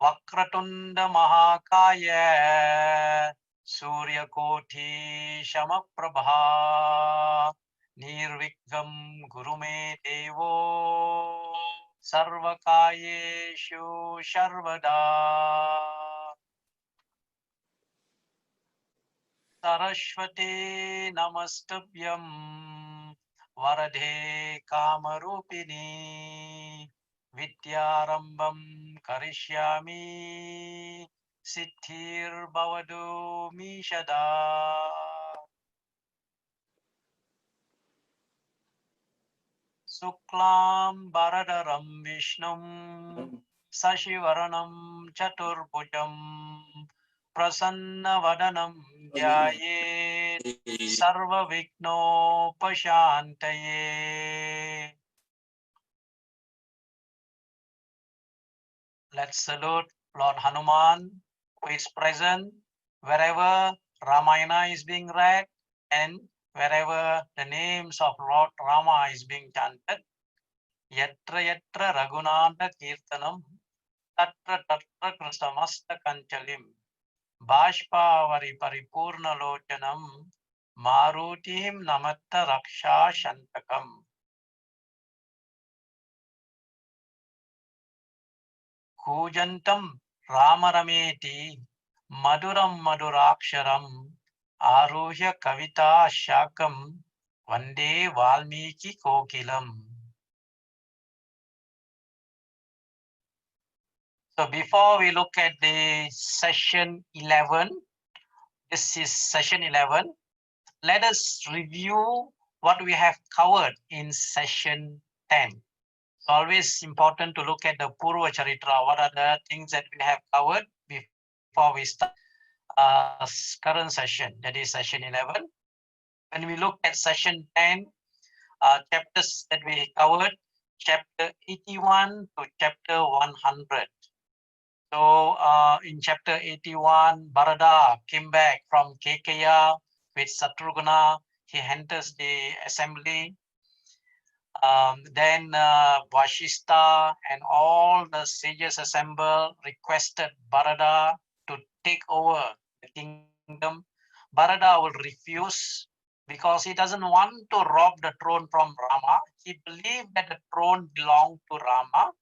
Vakratunda Mahakaya Suryakoti Shamaprabha Nirvigham Gurume Devo Sarvakayeshu Sharvada Saraswati Namastuvyam Varade Kamarupini Vidyarambam Karishyami Siddhir Bhavadu Mishada Suklam Baradaram Vishnum Sashivaranam Chaturbhujam Prasanna Vadanam Jayet Sarva Vigno Pashantaye. Let's salute Lord Hanuman, who is present wherever Ramayana is being read and wherever the names of Lord Rama is being chanted. Yatra yatra Raghunatha Kirtanam Tatra Tatra Kristamasta Kanchalim Bashpavari Paripurna Lochanam Marutim Namatta Raksha Shantakam. Kujantam Ramarameti Maduram Maduraksharam Aruhya Kavita Shakam Vande Valmiki Kokilam. So before we look at the session 11, this is session 11. Let us review what we have covered in session 10. It's always important to look at the Purva Charitra. What are the things that we have covered before we start current session, that is session 11. When we look at session 10, chapters that we covered, chapter 81 to chapter 100. So in chapter 81, Bharata came back from Kekaya with Satrughna. He enters the assembly. Then Vashista and all the sages assembled requested Bharata to take over the kingdom. Bharata will refuse because he doesn't want to rob the throne from Rama. He believed that the throne belonged to Rama.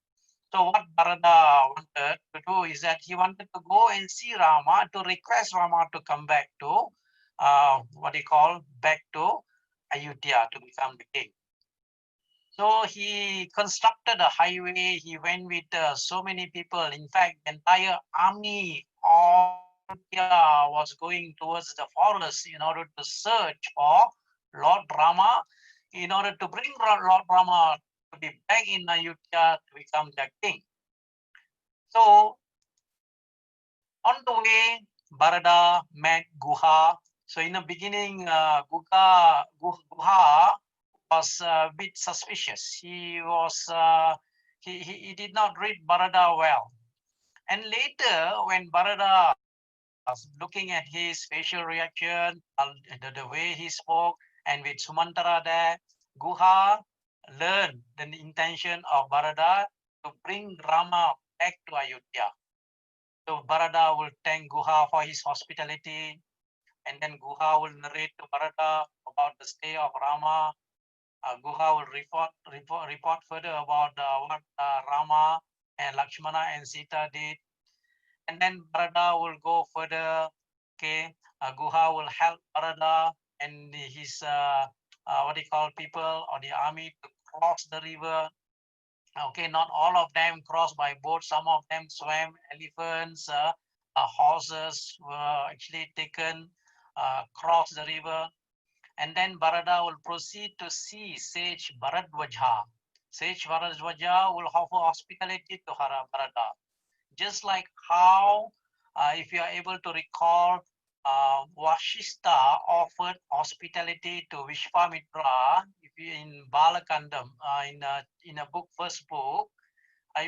So what Bharata wanted to do is that he wanted to go and see Rama to request Rama to come back to back to Ayodhya to become the king. So he constructed a highway. He went with so many people. In fact, the entire army of India was going towards the forest in order to search for Lord Rama, in order to bring Lord Rama to be back in Ayodhya to become the king. So on the way, Bharata met Guha. So in the beginning, Guha was a bit suspicious. He was he did not read Bharata well. And later, when Bharata was looking at his facial reaction, the way he spoke, and with Sumantara there, Guha learned the intention of Bharata to bring Rama back to Ayodhya. So Bharata will thank Guha for his hospitality, and then Guha will narrate to Bharata about the stay of Rama. Guha will report further about what Rama and Lakshmana and Sita did. And then Bharata will go further. Okay, Guha will help Bharata and his people or the army to cross the river. Okay, not all of them crossed by boat. Some of them swam. Elephants, horses were actually taken cross the river. And then Bharata will proceed to see sage Bharadwaja. Sage Bharadwaja will offer hospitality to Bharata. Just like how, if you are able to recall, Vashista offered hospitality to Vishwamitra in Balakandam, in a book, first book.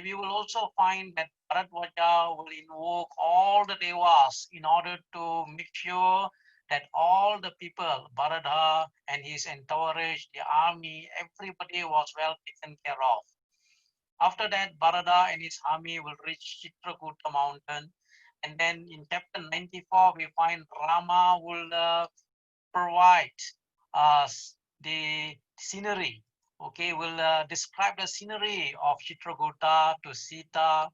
We will also find that Bharadwaja will invoke all the devas in order to make sure that all the people, Bharata and his entourage, the army, everybody was well taken care of. After that, Bharata and his army will reach Chitrakuta mountain. And then in chapter 94, we find Rama will provide us the scenery. Okay, will describe the scenery of Chitrakuta to Sita,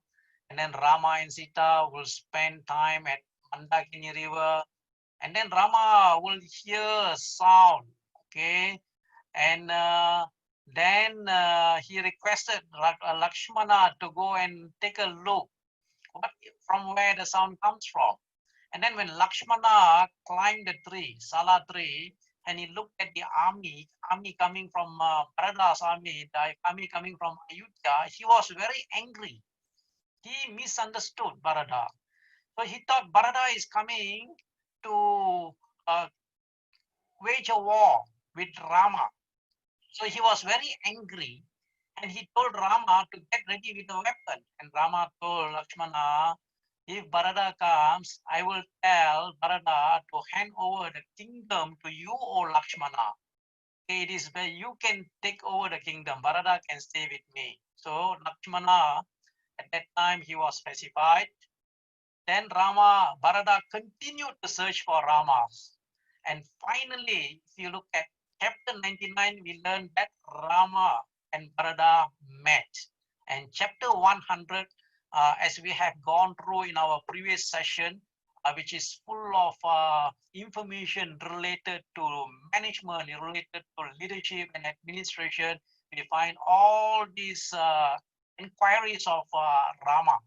and then Rama and Sita will spend time at Mandakini river, and then Rama will hear a sound. Okay, and then he requested Lakshmana to go and take a look from where the sound comes from. And then when Lakshmana climbed the tree, Sala tree, and he looked at the army coming from Bharata's army, the army coming from Ayodhya, he was very angry. He misunderstood Bharata. So he thought Bharata is coming to wage a war with Rama. So he was very angry, and he told Rama to get ready with a weapon. And Rama told Lakshmana, if Bharata comes, I will tell Bharata to hand over the kingdom to you, O Lakshmana. It is where you can take over the kingdom. Bharata can stay with me. So Lakshmana, at that time, he was pacified. Then Bharata continued to search for Rama. And finally, if you look at chapter 99, we learn that Rama and Bharata met. And chapter 100, as we have gone through in our previous session, which is full of information related to management, related to leadership and administration, we find all these inquiries of Rama.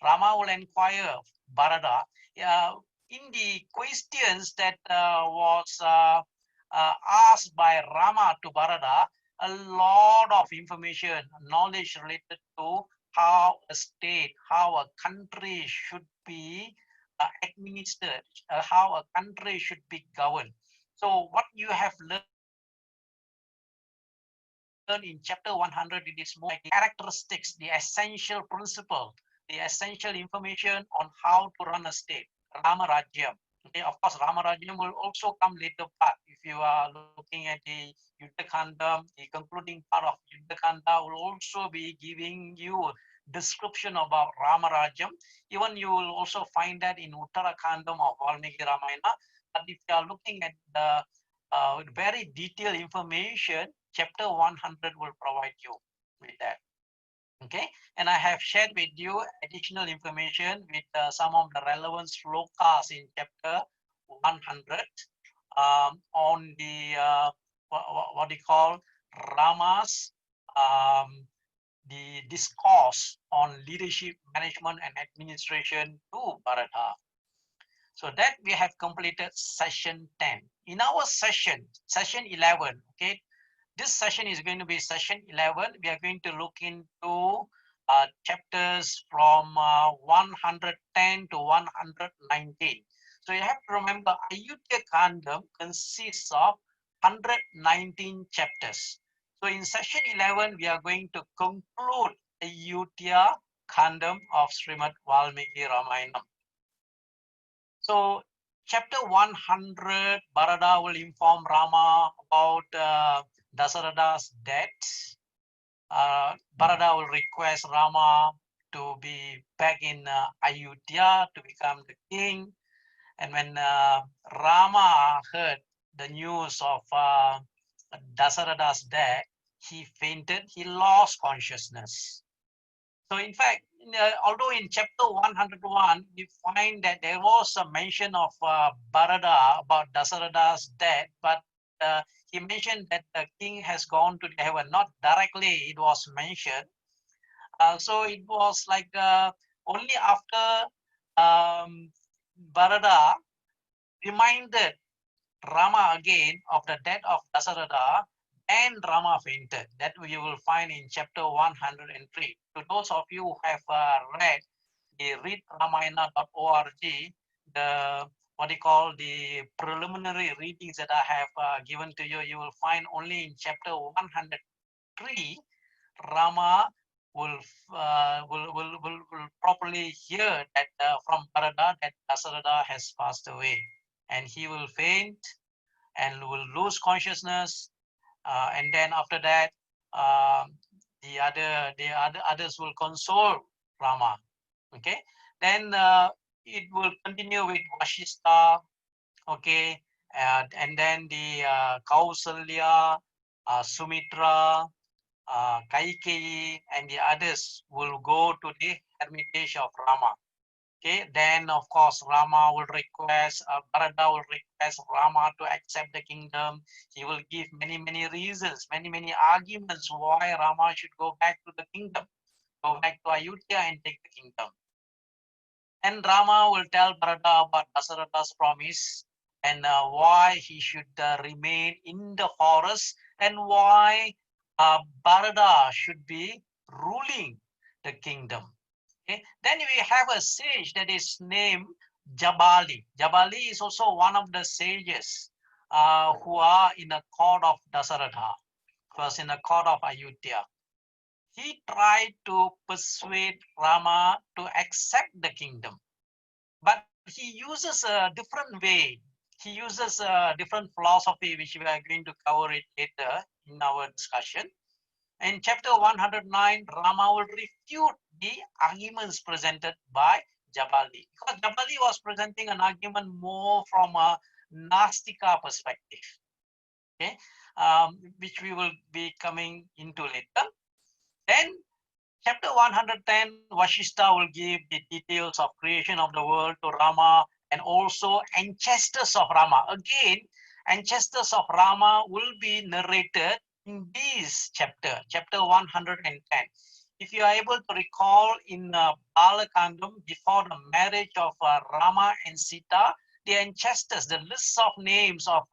Rama will inquire Bharata. In the questions that was asked by Rama to Bharata, a lot of information, knowledge related to how a state, how a country should be administered, how a country should be governed. So what you have learned in chapter 100, it is more like the characteristics, the essential principle, the essential information on how to run a state, Rama Rajyam. Okay, of course, Rama Rajyam will also come later part. If you are looking at the Yuddhakanda, the concluding part of Yuddhakanda will also be giving you description about Rama Rajyam. Even you will also find that in Uttarakandam of Valmiki Ramayana. But if you are looking at the very detailed information, chapter 100 will provide you with that. Okay, and I have shared with you additional information with some of the relevant slokas in chapter 100 on the what do you call Rama's the discourse on leadership, management, and administration to Bharata. So that we have completed session 10. In our session 11, okay, this session is going to be session 11. We are going to look into chapters from 110 to 119. So you have to remember, Ayodhya Kandam consists of 119 chapters. So in session 11, we are going to conclude Ayodhya Kandam of Srimad Valmiki Ramayana. So chapter 100, Bharata will inform Rama about Dasaratha's death. Bharata will request Rama to be back in Ayodhya to become the king. And when Rama heard the news of Dasaratha's death, he fainted, he lost consciousness. So in fact, although in chapter 101, we find that there was a mention of Bharata about Dasaratha's death, but he mentioned that the king has gone to heaven. Not directly it was mentioned. So it was like only after Bharata reminded Rama again of the death of Dasaratha, and Rama fainted. That you will find in chapter 103. To those of you who have read the readramayana.org, the what you call the preliminary readings that I have given to you, you will find only in chapter 103, Rama will properly hear that from Bharata that Dasaratha has passed away, and he will faint and will lose consciousness. And then after that, others will console Rama. Okay, then it will continue with Vashista. Okay, and then the Kausalya, Sumitra, Kaikeyi, and the others will go to the hermitage of Rama. Okay, then of course Rama will request, Bharata will request Rama to accept the kingdom. He will give many reasons, many arguments why Rama should go back to the kingdom, go back to Ayodhya and take the kingdom. And Rama will tell Bharata about Dasaratha's promise and why he should remain in the forest and why Bharata should be ruling the kingdom. Okay. Then we have a sage that is named Jabali. Jabali is also one of the sages who are in the court of Dasaratha, who was in the court of Ayodhya. He tried to persuade Rama to accept the kingdom, but he uses a different way. He uses a different philosophy, which we are going to cover it later in our discussion. In chapter 109, Rama will refute the arguments presented by Jabali, because Jabali was presenting an argument more from a Nastika perspective, okay, which we will be coming into later. Then chapter 110, Vashista will give the details of creation of the world to Rama and also ancestors of Rama. Again, ancestors of Rama will be narrated in this chapter, chapter 110. If you are able to recall in Balakandam, before the marriage of Rama and Sita, the ancestors, the lists of names of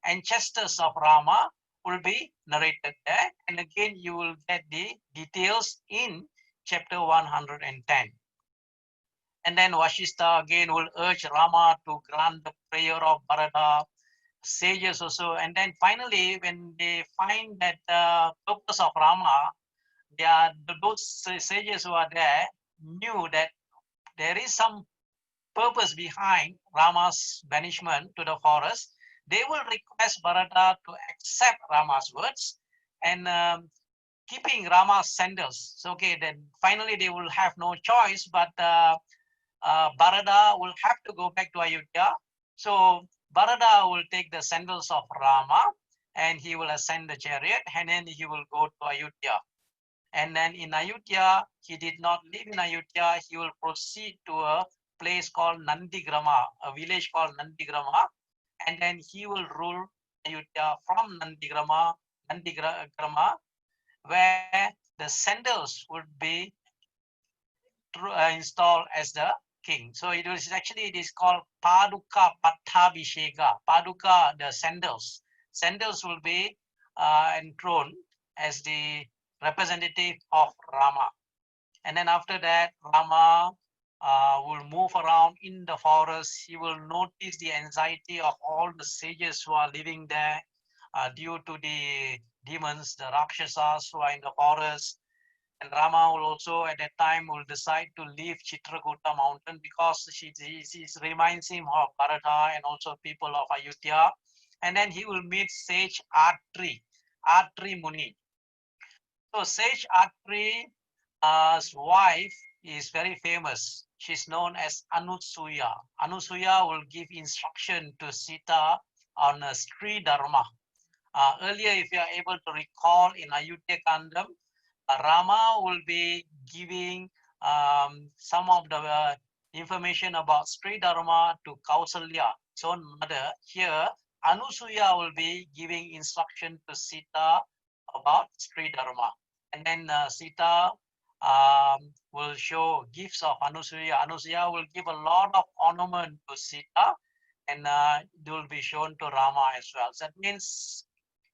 ancestors of Rama will be narrated there. And again, you will get the details in chapter 110. And then Vashista again will urge Rama to grant the prayer of Bharata, sages also. And then finally, when they find that the purpose of Rama, those sages who are there knew that there is some purpose behind Rama's banishment to the forest. They will request Bharata to accept Rama's words and keeping Rama's sandals. So, okay, then finally they will have no choice, but Bharata will have to go back to Ayodhya. So Bharata will take the sandals of Rama and he will ascend the chariot and then he will go to Ayodhya. And then in Ayodhya, he did not live in Ayodhya. He will proceed to a place called Nandigrama, a village called Nandigrama. And then he will rule Ayodhya from Nandigrama, where the sandals would be installed as the king. So it is called Paduka Pattabhisheka. Paduka, the sandals. Sandals will be enthroned as the representative of Rama. And then after that, Rama will move around in the forest. He will notice the anxiety of all the sages who are living there due to the demons, the Rakshasas who are in the forest. And Rama will also at that time will decide to leave Chitrakuta mountain because she reminds him of Bharata and also people of Ayodhya. And then he will meet sage Atri Muni. So sage Atri's wife is very famous. She's known as Anusuya. Anusuya will give instruction to Sita on Sri Dharma. Earlier, if you are able to recall in Ayodhya Kandam, Rama will be giving some of the information about Sri Dharma to Kausalya, his own mother. Here, Anusuya will be giving instruction to Sita about Sri Dharma. And then Sita will show gifts of Anusuya. Anusuya will give a lot of ornament to Sita and it will be shown to Rama as well. So that means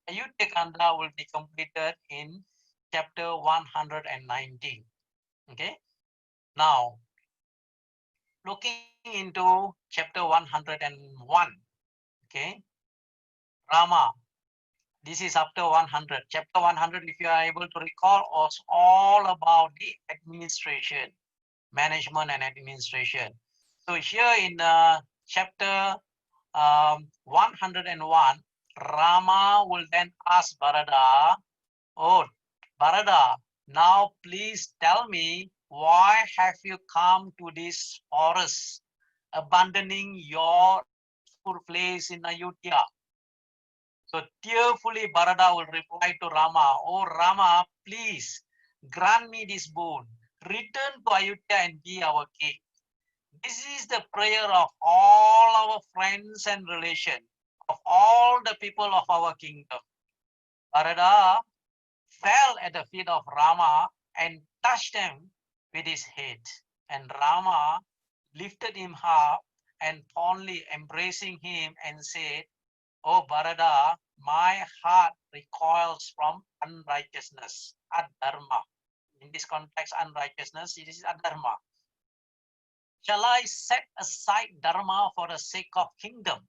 Ayodhya Kanda will be completed in chapter 119. Okay. Now, looking into chapter 101. Okay. Rama. This is after 100. Chapter 100, if you are able to recall, was all about the administration, management and administration. So here in chapter 101, Rama will then ask Bharata, oh, Bharata, Now please tell me, why have you come to this forest, abandoning your peaceful place in Ayodhya? So tearfully Bharata will reply to Rama, "Oh Rama, please grant me this boon. Return to Ayodhya and be our king." This is the prayer of all our friends and relations, of all the people of our kingdom. Bharata fell at the feet of Rama and touched him with his head. And Rama lifted him up and fondly embracing him and said, "Oh Bharata, my heart recoils from unrighteousness, adharma." In this context, unrighteousness, it is adharma. Shall I set aside dharma for the sake of kingdom?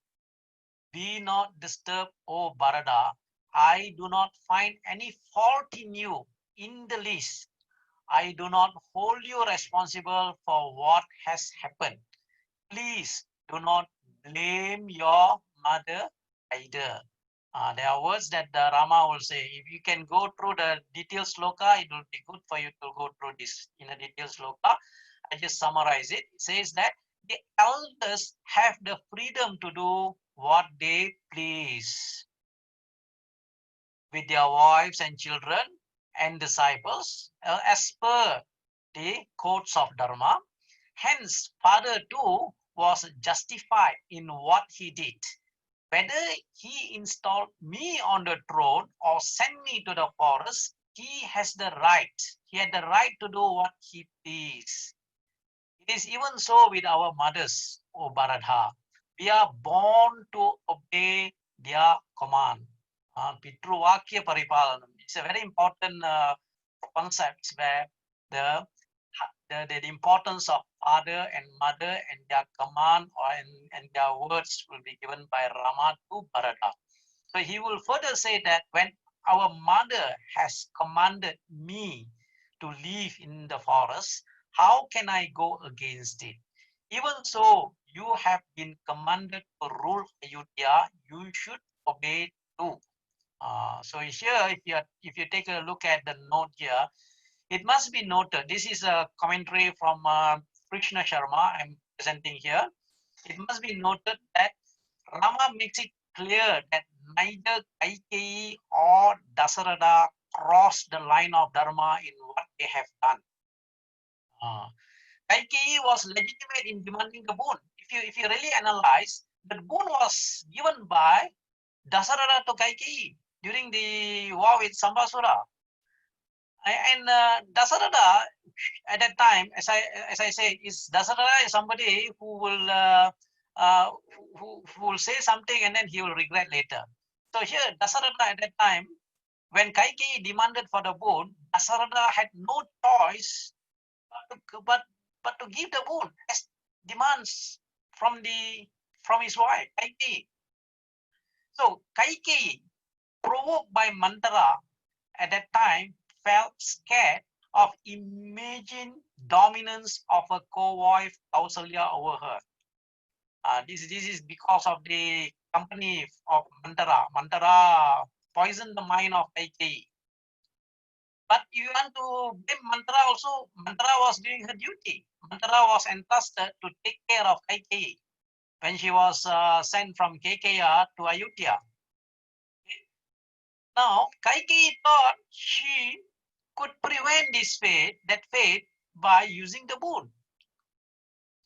Be not disturbed, O Bharata. I do not find any fault in you in the least. I do not hold you responsible for what has happened. Please do not blame your mother either. There are words that the Rama will say. If you can go through the detailed sloka, it will be good for you to go through this in a detailed sloka. I just summarize it. It says that the elders have the freedom to do what they please with their wives and children and disciples as per the codes of Dharma. Hence, father too was justified in what he did. Whether he installed me on the throne or sent me to the forest, he has the right. He had the right to do what he pleased. It is even so with our mothers, O Bharadha. We are born to obey their command. Pitruvakya Paripalanam. It's a very important concept where the, the importance of father and mother and their command and their words will be given by Rama to Bharata. So he will further say that when our mother has commanded me to live in the forest, how can I go against it? Even so, you have been commanded to rule Ayodhya, you should obey too. So here, if you take a look at the note here, it must be noted. This is a commentary from Krishna Sharma I'm presenting here. It must be noted that Rama makes it clear that neither Kaikeyi or Dasaratha crossed the line of Dharma in what they have done. Uh, Kaikeyi was legitimate in demanding the boon. If you really analyze, the boon was given by Dasaratha to Kaikeyi during the war with Sambasura. And Dasaratha at that time, as I say, is Dasaratha is somebody who will uh, who will say something and then he will regret later. So here, Dasaratha at that time, when Kaikeyi demanded for the boon, Dasaratha had no choice but to give the boon as demands from his wife Kaikeyi. So Kaikeyi, provoked by Mantara at that time, felt scared of imagined dominance of a co-wife Kausalya over her. This is because of the company of Mantara. Mantara poisoned the mind of Kaikeyi. But you want to blame Mantara also. Mantara was doing her duty. Mantara was entrusted to take care of Kaikeyi when she was sent from Kekeya to Ayodhya. Now, Kaikeyi thought she could prevent this fate by using the boon.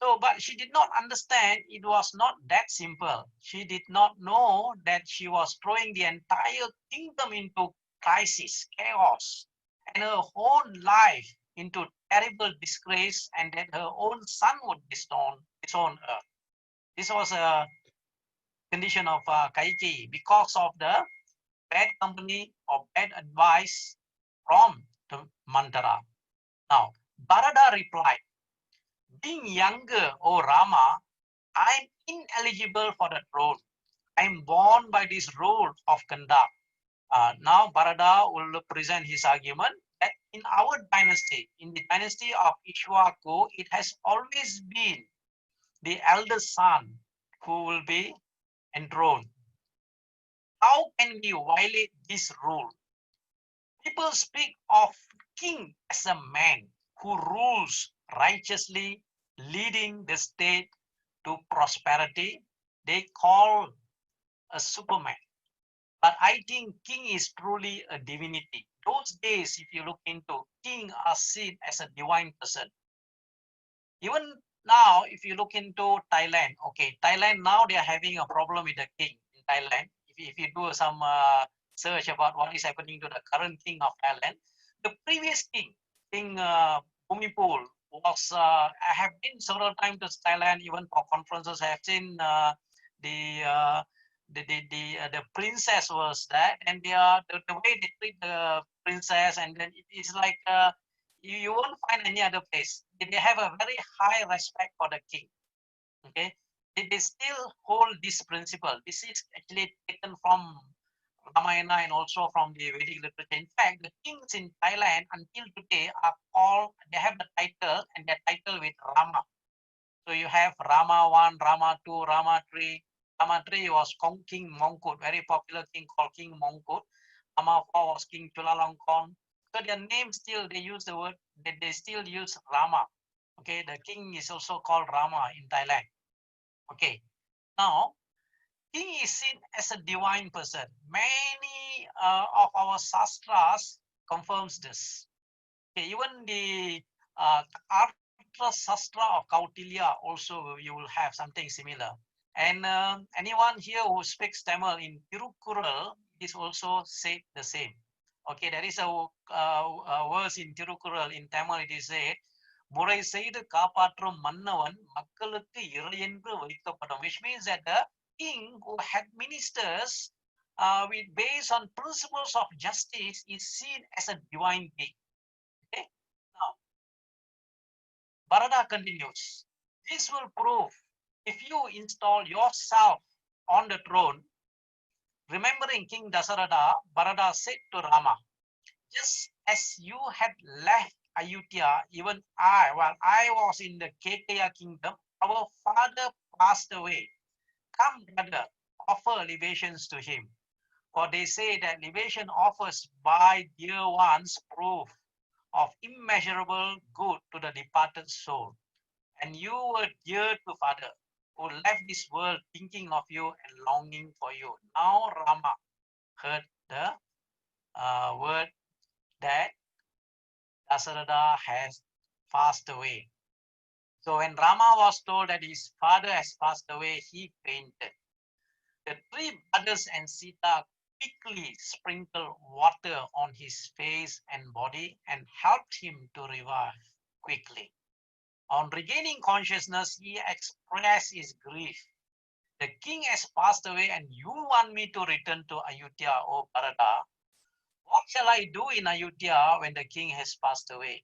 So, but she did not understand it was not that simple. She did not know that she was throwing the entire kingdom into crisis, chaos, and her own life into terrible disgrace, and that her own son would disown her. This was a condition of Kaikeyi because of the bad company or bad advice from the Mantara. Now, Bharata replied, "Being younger, O Rama, I am ineligible for the throne. I am born by this rule of conduct." Now, Bharata will present his argument that in our dynasty, in the dynasty of Ishwaku, it has always been the eldest son who will be enthroned. How can we violate this rule? People speak of king as a man who rules righteously, leading the state to prosperity, they call a superman. But I think king is truly a divinity. Those days, if you look into, king are seen as a divine person. Even now, if you look into Thailand, okay, Thailand now they are having a problem with the king in Thailand. If you do some search about what is happening to the current king of Thailand, the previous king, King Bhumipol, was I have been several times to Thailand, even for conferences. I have seen the the princess was that, and the way they treat the princess, and then it is like you won't find any other place. They have a very high respect for the king. Okay, they still hold this principle. This is actually taken from Ramayana and also from the Vedic literature. In fact, the kings in Thailand until today are called, they have the title and their title with Rama. So you have Rama 1, Rama 2, Rama 3. Rama 3 was King Mongkut, very popular king called King Mongkut. Rama 4 was King Chulalongkorn. So their name still, they use the word, they still use Rama. Okay, the king is also called Rama in Thailand. Okay, now, king is seen as a divine person. Many of our sastras confirms this. Okay, even the Arthra Sastra of Kautilya also you will have something similar. And anyone here who speaks Tamil in Tirukural is also said the same. Okay, there is a verse in Tirukural in Tamil. It is said, முறை செய்து காப்பாற்றும் மன்னவன் மக்களுக்கு இறை என்று வைக்கப்படும், which means that the king who had ministers with based on principles of justice is seen as a divine king. Okay, now Bharata continues. This will prove if you install yourself on the throne. Remembering King Dasaratha, Bharata said to Rama, just as you had left Ayodhya, even I, while I was in the Kekeya kingdom, our father passed away. Come, brother, offer libations to him. For they say that libation offers by dear ones proof of immeasurable good to the departed soul. And you were dear to father, who left this world thinking of you and longing for you. Now Rama heard the word that Dasaratha has passed away. So when Rama was told that his father has passed away, he fainted. The three brothers and Sita quickly sprinkled water on his face and body and helped him to revive quickly. On regaining consciousness, he expressed his grief. The king has passed away and you want me to return to Ayodhya, O Bharata. What shall I do in Ayodhya when the king has passed away?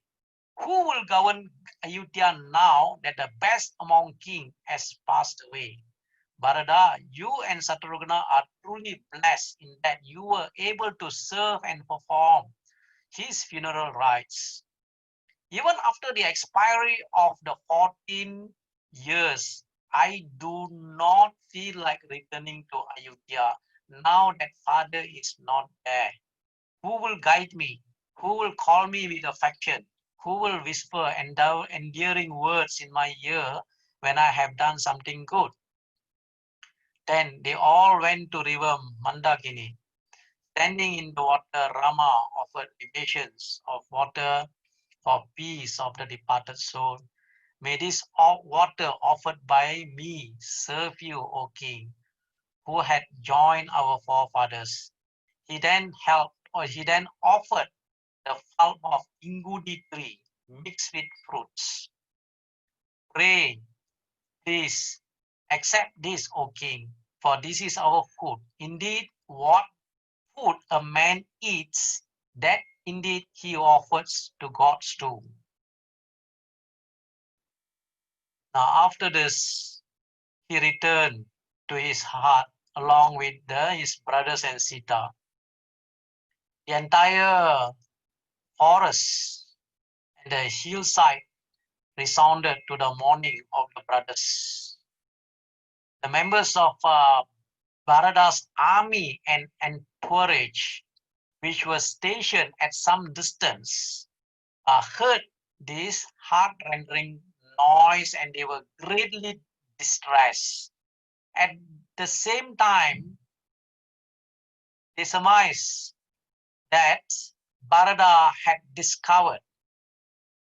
Who will govern Ayodhya now that the best among kings has passed away? Bharata, you and Satrugna are truly blessed in that you were able to serve and perform his funeral rites. Even after the expiry of the 14 years, I do not feel like returning to Ayodhya now that father is not there. Who will guide me? Who will call me with affection? Who will whisper endearing words in my ear when I have done something good? Then they all went to river Mandakini. Standing in the water, Rama offered libations of water for peace of the departed soul. May this water offered by me serve you, O king, who had joined our forefathers. He then offered the pulp of ingudi tree mixed with fruits. Pray, please, accept this, O king, for this is our food. Indeed, what food a man eats, that indeed he offers to God's too. Now after this, he returned to his heart along with his brothers and Sita. The entire forest and the hillside resounded to the mourning of the brothers. The members of Bharata's army and entourage, which was stationed at some distance, heard this heart-rending noise, and they were greatly distressed. At the same time, they surmised that Bharata had discovered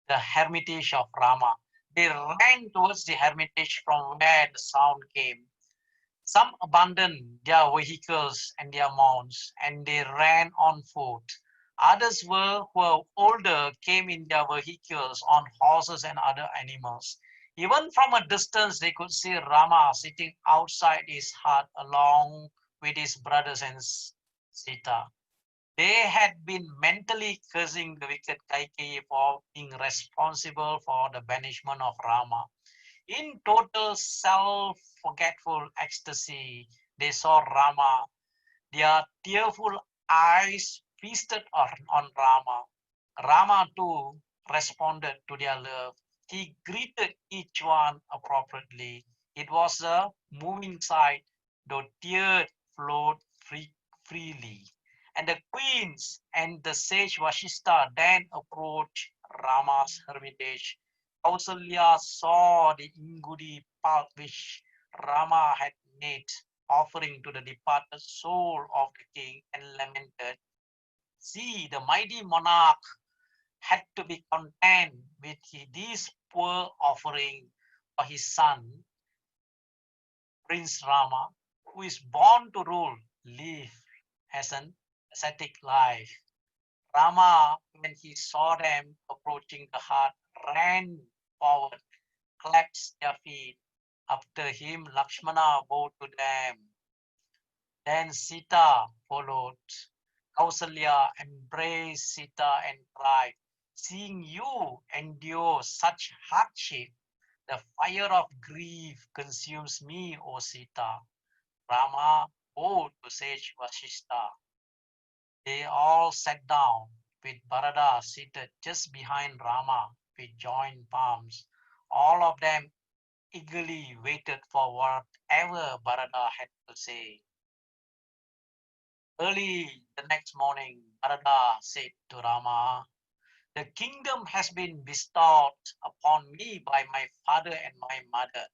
the hermitage of Rama. They ran towards the hermitage from where the sound came. Some abandoned their vehicles and their mounts, and they ran on foot. Others who were older came in their vehicles on horses and other animals. Even from a distance, they could see Rama sitting outside his hut along with his brothers and Sita. They had been mentally cursing the wicked Kaikeyi for being responsible for the banishment of Rama. In total self-forgetful ecstasy, they saw Rama. Their tearful eyes feasted on Rama. Rama too responded to their love. He greeted each one appropriately. It was a moving sight, though tears flowed freely. And the queens and the sage Vashista then approached Rama's hermitage. Kausalya saw the ingudi pulp which Rama had made, offering to the departed soul of the king, and lamented. See, the mighty monarch had to be content with this poor offering for his son, Prince Rama, who is born to rule, live as an ascetic life. Rama, when he saw them approaching the hut, ran forward, clasped their feet. After him, Lakshmana bowed to them. Then Sita followed. Kausalya embraced Sita and cried, seeing you endure such hardship, the fire of grief consumes me, O Sita. Rama bowed to sage Vashista. They all sat down, with Bharata seated just behind Rama with joined palms. All of them eagerly waited for whatever Bharata had to say. Early the next morning, Bharata said to Rama, the kingdom has been bestowed upon me by my father and my mother.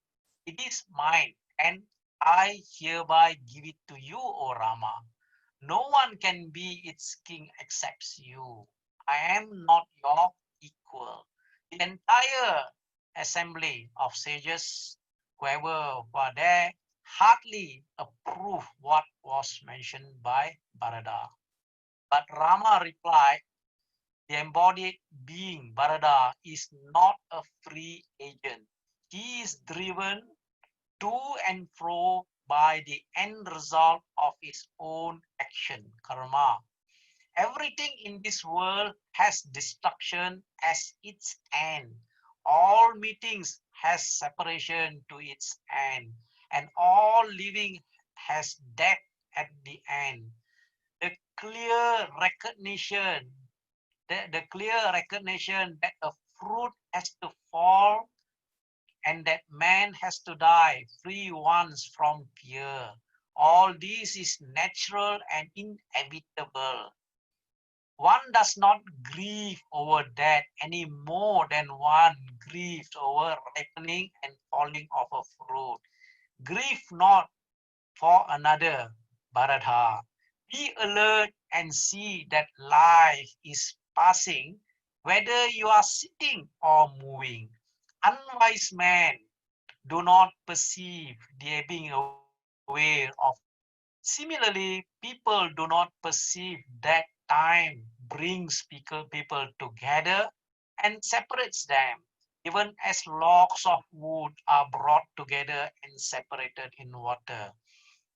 It is mine, and I hereby give it to you, O Rama. No one can be its king except you. I am not your equal. The entire assembly of sages, whoever were there, hardly approved what was mentioned by Bharata. But Rama replied, the embodied being, Bharata, is not a free agent. He is driven to and fro by the end result of his own action, karma. Everything in this world has destruction as its end. All meetings has separation to its end, and all living has death at the end. The clear recognition, the clear recognition that a fruit has to fall and that man has to die free once from fear. All this is natural and inevitable. One does not grieve over that any more than one grieves over ripening and falling of a fruit. Grieve not for another, Bharata. Be alert and see that life is passing, whether you are sitting or moving. Unwise men do not perceive the ebbing away of time. Similarly, people do not perceive that time brings people together and separates them, even as logs of wood are brought together and separated in water.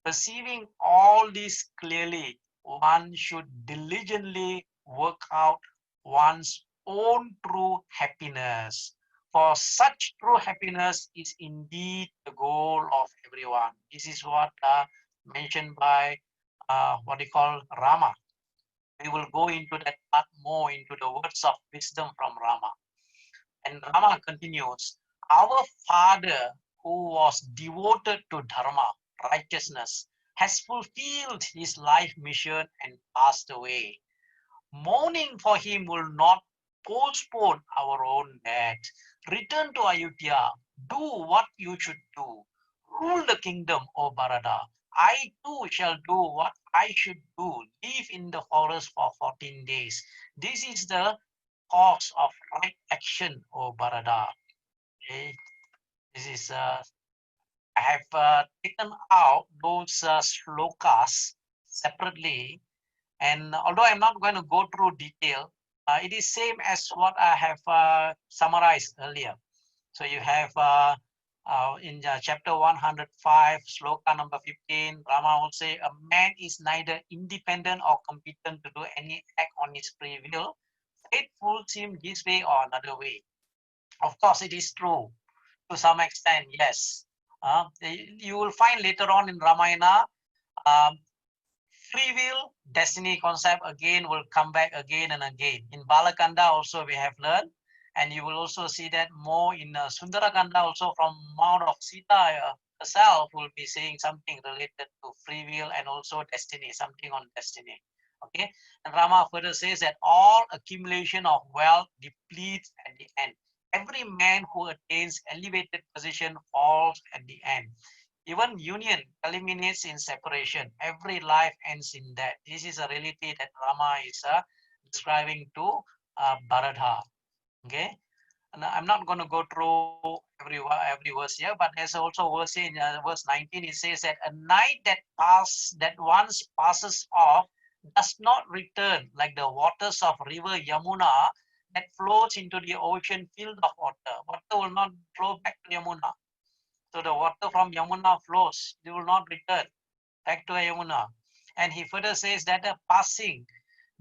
Perceiving all this clearly, one should diligently work out one's own true happiness. For such true happiness is indeed the goal of everyone. This is what mentioned by what they call Rama. We will go into that part more into the words of wisdom from Rama. And Rama continues, our father who was devoted to dharma, righteousness, has fulfilled his life mission and passed away. Mourning for him will not postpone our own death, return to Ayodhya, do what you should do, rule the kingdom, O Bharata. I too shall do what I should do, live in the forest for 14 days. This is the cause of right action, O Bharata. Okay. This is I have taken out those slokas separately, and although I'm not going to go through detail, it is same as what I have summarized earlier. So you have in chapter 105, sloka number 15, Rama will say, a man is neither independent or competent to do any act on his free will. Fate fools him this way or another way. Of course, it is true to some extent, yes. You will find later on in Ramayana, um, free will, destiny concept again will come back again and again. In Balakanda also we have learned, and you will also see that more in Sundarakanda also from mouth of Sita herself will be saying something related to free will and also destiny, something on destiny. Okay, and Rama further says that all accumulation of wealth depletes at the end. Every man who attains elevated position falls at the end. Even union culminates in separation. Every life ends in death. This is a reality that Rama is describing to Bharata. Okay, and I'm not going to go through every verse here, but there's also a verse in verse 19. It says that a night that once passes off does not return, like the waters of river Yamuna that flows into the ocean filled of water. Water will not flow back to Yamuna. So the water from Yamuna flows, it will not return back to Yamuna. And he further says that the passing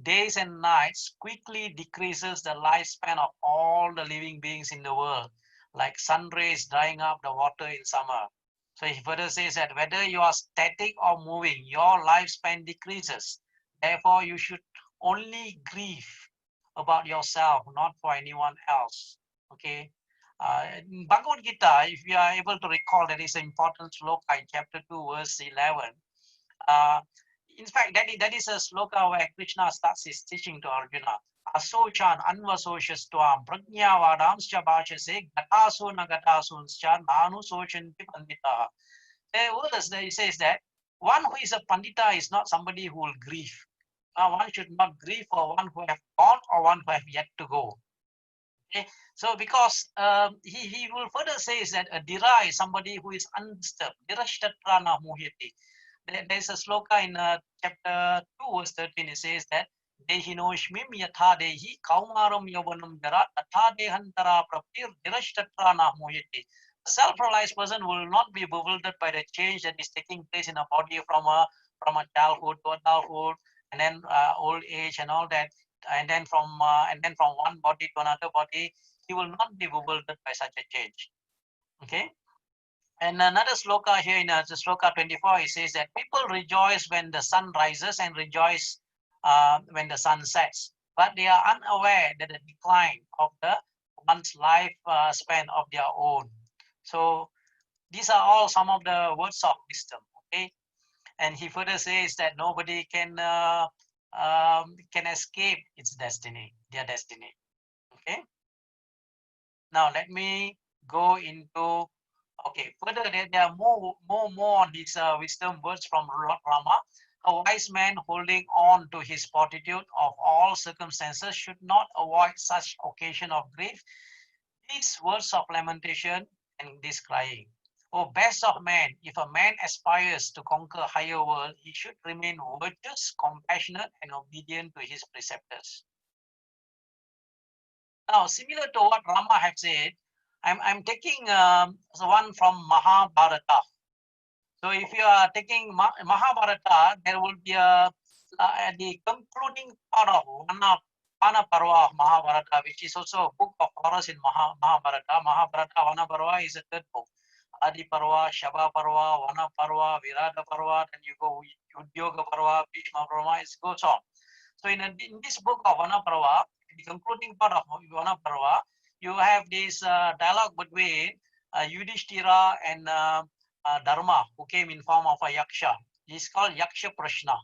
days and nights quickly decreases the lifespan of all the living beings in the world, like sun rays drying up the water in summer. So he further says that whether you are static or moving, your lifespan decreases. Therefore, you should only grieve about yourself, not for anyone else. Okay. In Bhagavad Gita, if you are able to recall, there is an important sloka in chapter 2, verse 11. Uh, in fact, that is a sloka where Krishna starts his teaching to Arjuna. Asochan anvasoshastvam prajnavadamscha bhashase gatasu nagatasuncha nanu sochanti pandita. He says that one who is a pandita is not somebody who will grieve. One should not grieve for one who have gone or one who have yet to go. Okay? So because he will further say is that a dira is somebody who is undisturbed. Dirashtatrana muhyati. There's a sloka in chapter 2 verse 13. It says that Dehinoshmim yatha dehi kaumaram yavanam jara tatha dehantara prapir dirashtatrana muhyati. A self-realized person will not be bewildered by the change that is taking place in a body from a childhood to adulthood and then old age and all that, and then from one body to another body. He will not be bewildered by such a change. Okay. And another sloka here in sloka 24, it says that people rejoice when the sun rises and rejoice when the sun sets, but they are unaware that the decline of the one's life span of their own. So these are all some of the words of wisdom. Okay, and he further says that nobody can escape its destiny, their destiny. Okay. Now let me go into. Okay, further there are more on these wisdom words from Lord Rama. A wise man holding on to his fortitude of all circumstances should not avoid such occasion of grief. These words of lamentation and this crying. O best of men, if a man aspires to conquer higher world, he should remain virtuous, compassionate, and obedient to his preceptors. Now, similar to what Rama had said, I'm taking one from Mahabharata. So if you are taking Mahabharata, there will be at the concluding part of Vana Parva of Mahabharata, which is also a book of horrors in Mahabharata. Mahabharata, Vana Parva is a third book. Adi Parva, Shabha Parva, Vana Parva, Virata Parva, then you go Udyoga Parva, Bhishma Parva, it goes on. So in this book of Vana Parva, the concluding part of Vana Parva, you have this dialogue between Yudhishthira and Dharma, who came in form of a yaksha. It's called Yaksha Prashna.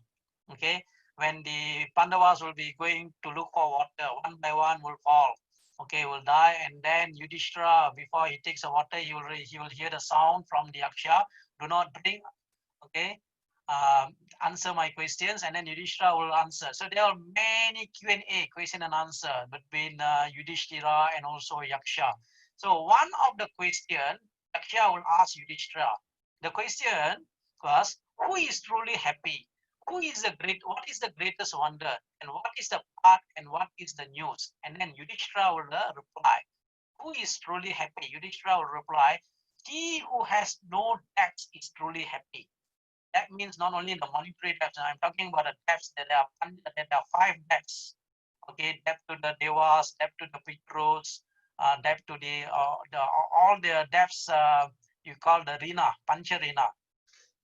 Okay, when the Pandavas will be going to look for water, one by one will fall, okay, will die. And then Yudhishthira, before he takes the water, he will hear the sound from the Yaksha, do not drink, okay, answer my questions, and then Yudhishthira will answer. So there are many Q&A, question and answer, between Yudhishthira and also Yaksha. So one of the question, Yaksha will ask Yudhishthira. The question was, who is truly happy? Who is the great? What is the greatest wonder? And what is the part? And what is the news? And then Yudhishthira will reply, who is truly happy? Yudhishthira will reply, he who has no debts is truly happy. That means not only the monetary debts. I'm talking about the debts that there are 5 debts. Okay, debt to the devas, debt to the pitros, debt to the all the debts you call the rina, pancha rina.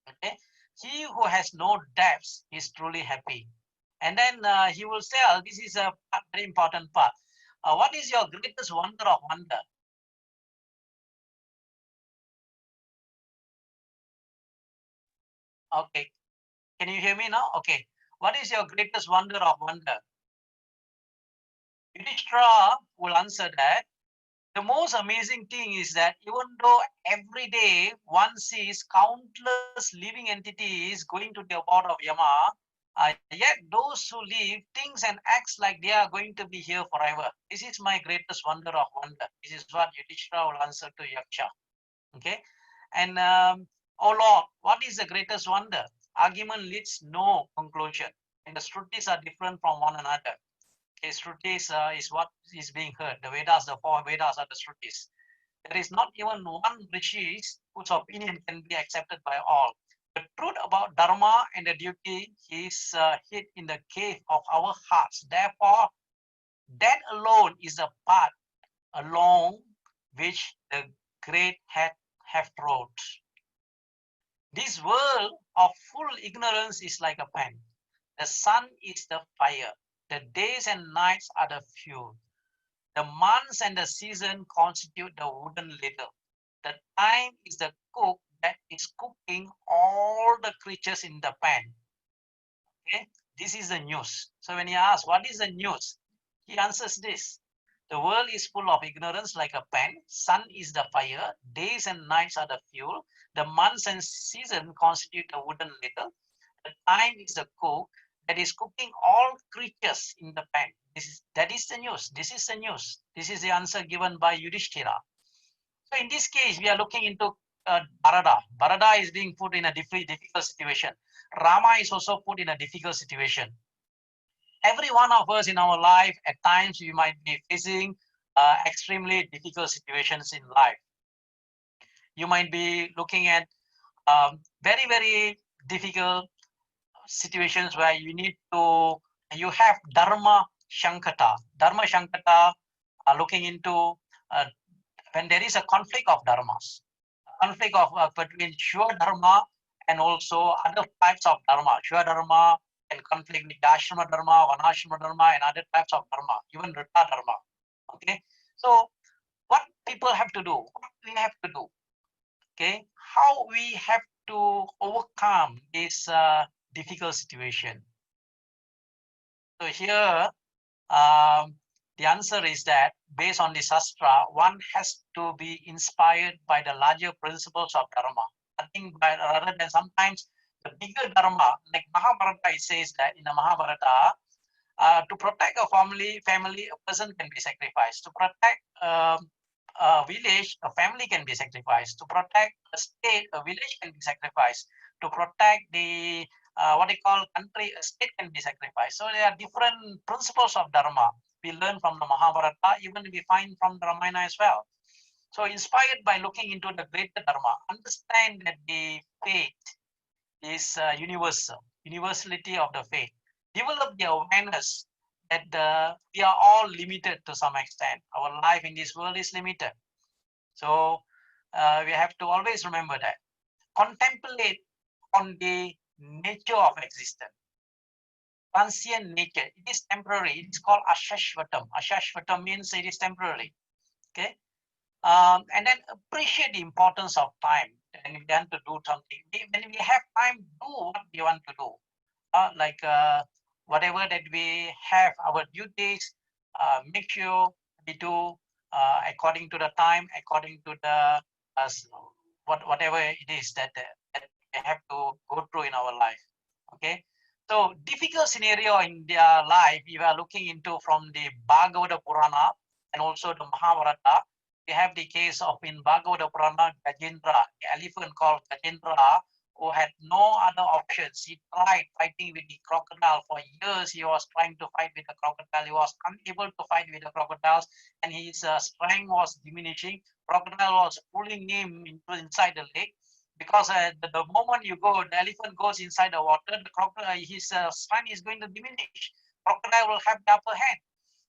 Okay, he who has no debts is truly happy. And then he will say, this is a very important part. What is your greatest wonder of wonder? Okay, can you hear me now? Okay, what is your greatest wonder of wonder? Yudhishthira will answer that the most amazing thing is that even though every day one sees countless living entities going to the abode of Yama, yet those who live thinks and acts like they are going to be here forever. This is my greatest wonder of wonder. This is what Yudhishthira will answer to Yaksha. Okay, and oh Lord, what is the greatest wonder? Argument leads no conclusion, and the Shrutis are different from one another. Okay, Shrutis is what is being heard. The Vedas, the 4 Vedas are the Shrutis. There is not even one Rishi whose opinion can be accepted by all. The truth about Dharma and the duty is hid in the cave of our hearts. Therefore, that alone is the path along which the great have trod. This world of full ignorance is like a pen. The sun is the fire. The days and nights are the fuel. The months and the season constitute the wooden ladle. The time is the cook that is cooking all the creatures in the pan. Okay, this is the news. So when he asks, what is the news? He answers this. The world is full of ignorance like a pen. Sun is the fire. Days and nights are the fuel. The months and season constitute the wooden ladle. The time is the cook that is cooking all creatures in the pan. That is the news. This is the news. This is the answer given by Yudhishthira. So in this case, we are looking into Bharata. Bharata is being put in a difficult situation. Rama is also put in a difficult situation. Every one of us in our life, at times we might be facing extremely difficult situations in life. You might be looking at very, very difficult situations where you have Dharma Shankata. Dharma Shankata looking into when there is a conflict of dharmas, conflict of between Shura Dharma and also other types of Dharma. Shura Dharma and conflict with Ashrama Dharma, Vanashrama Dharma, and other types of Dharma, even Rita Dharma. Okay, so what people have to do, what we have to do, okay, how we have to overcome this difficult situation. So here, the answer is that based on the Shastra, one has to be inspired by the larger principles of Dharma. I think rather than sometimes the bigger Dharma, like Mahabharata, it says that in the Mahabharata, to protect a family, a person can be sacrificed. To protect a village, a family can be sacrificed. To protect a state, a village can be sacrificed. To protect the what they call country, a state can be sacrificed. So there are different principles of Dharma we learn from the Mahabharata, even we find from the Ramayana as well. So inspired by looking into the greater Dharma, understand that the faith is universal, universality of the faith. Develop the awareness that we are all limited to some extent. Our life in this world is limited. So we have to always remember that. Contemplate on the nature of existence. Transient nature, it is temporary. It is called ashashvatam. Ashashvatam means it is temporary. Okay. And then appreciate the importance of time. And if we want to do something, when we have time, do what we want to do. Like whatever that we have, our duties, make sure we do according to the time, according to the whatever it is that we have to go through in our life. Okay. So difficult scenario in their life, we are looking into from the Bhagavata Purana and also the Mahabharata. We have the case of in Bhagavata Purana, Gajendra, the elephant called Gajendra, who had no other options. He tried fighting with the crocodile for years. He was trying to fight with the crocodile. He was unable to fight with the crocodiles, and his strength was diminishing. Crocodile was pulling him into inside the lake, because the moment you go, the elephant goes inside the water, the crocodile, his strength is going to diminish. Crocodile will have the upper hand.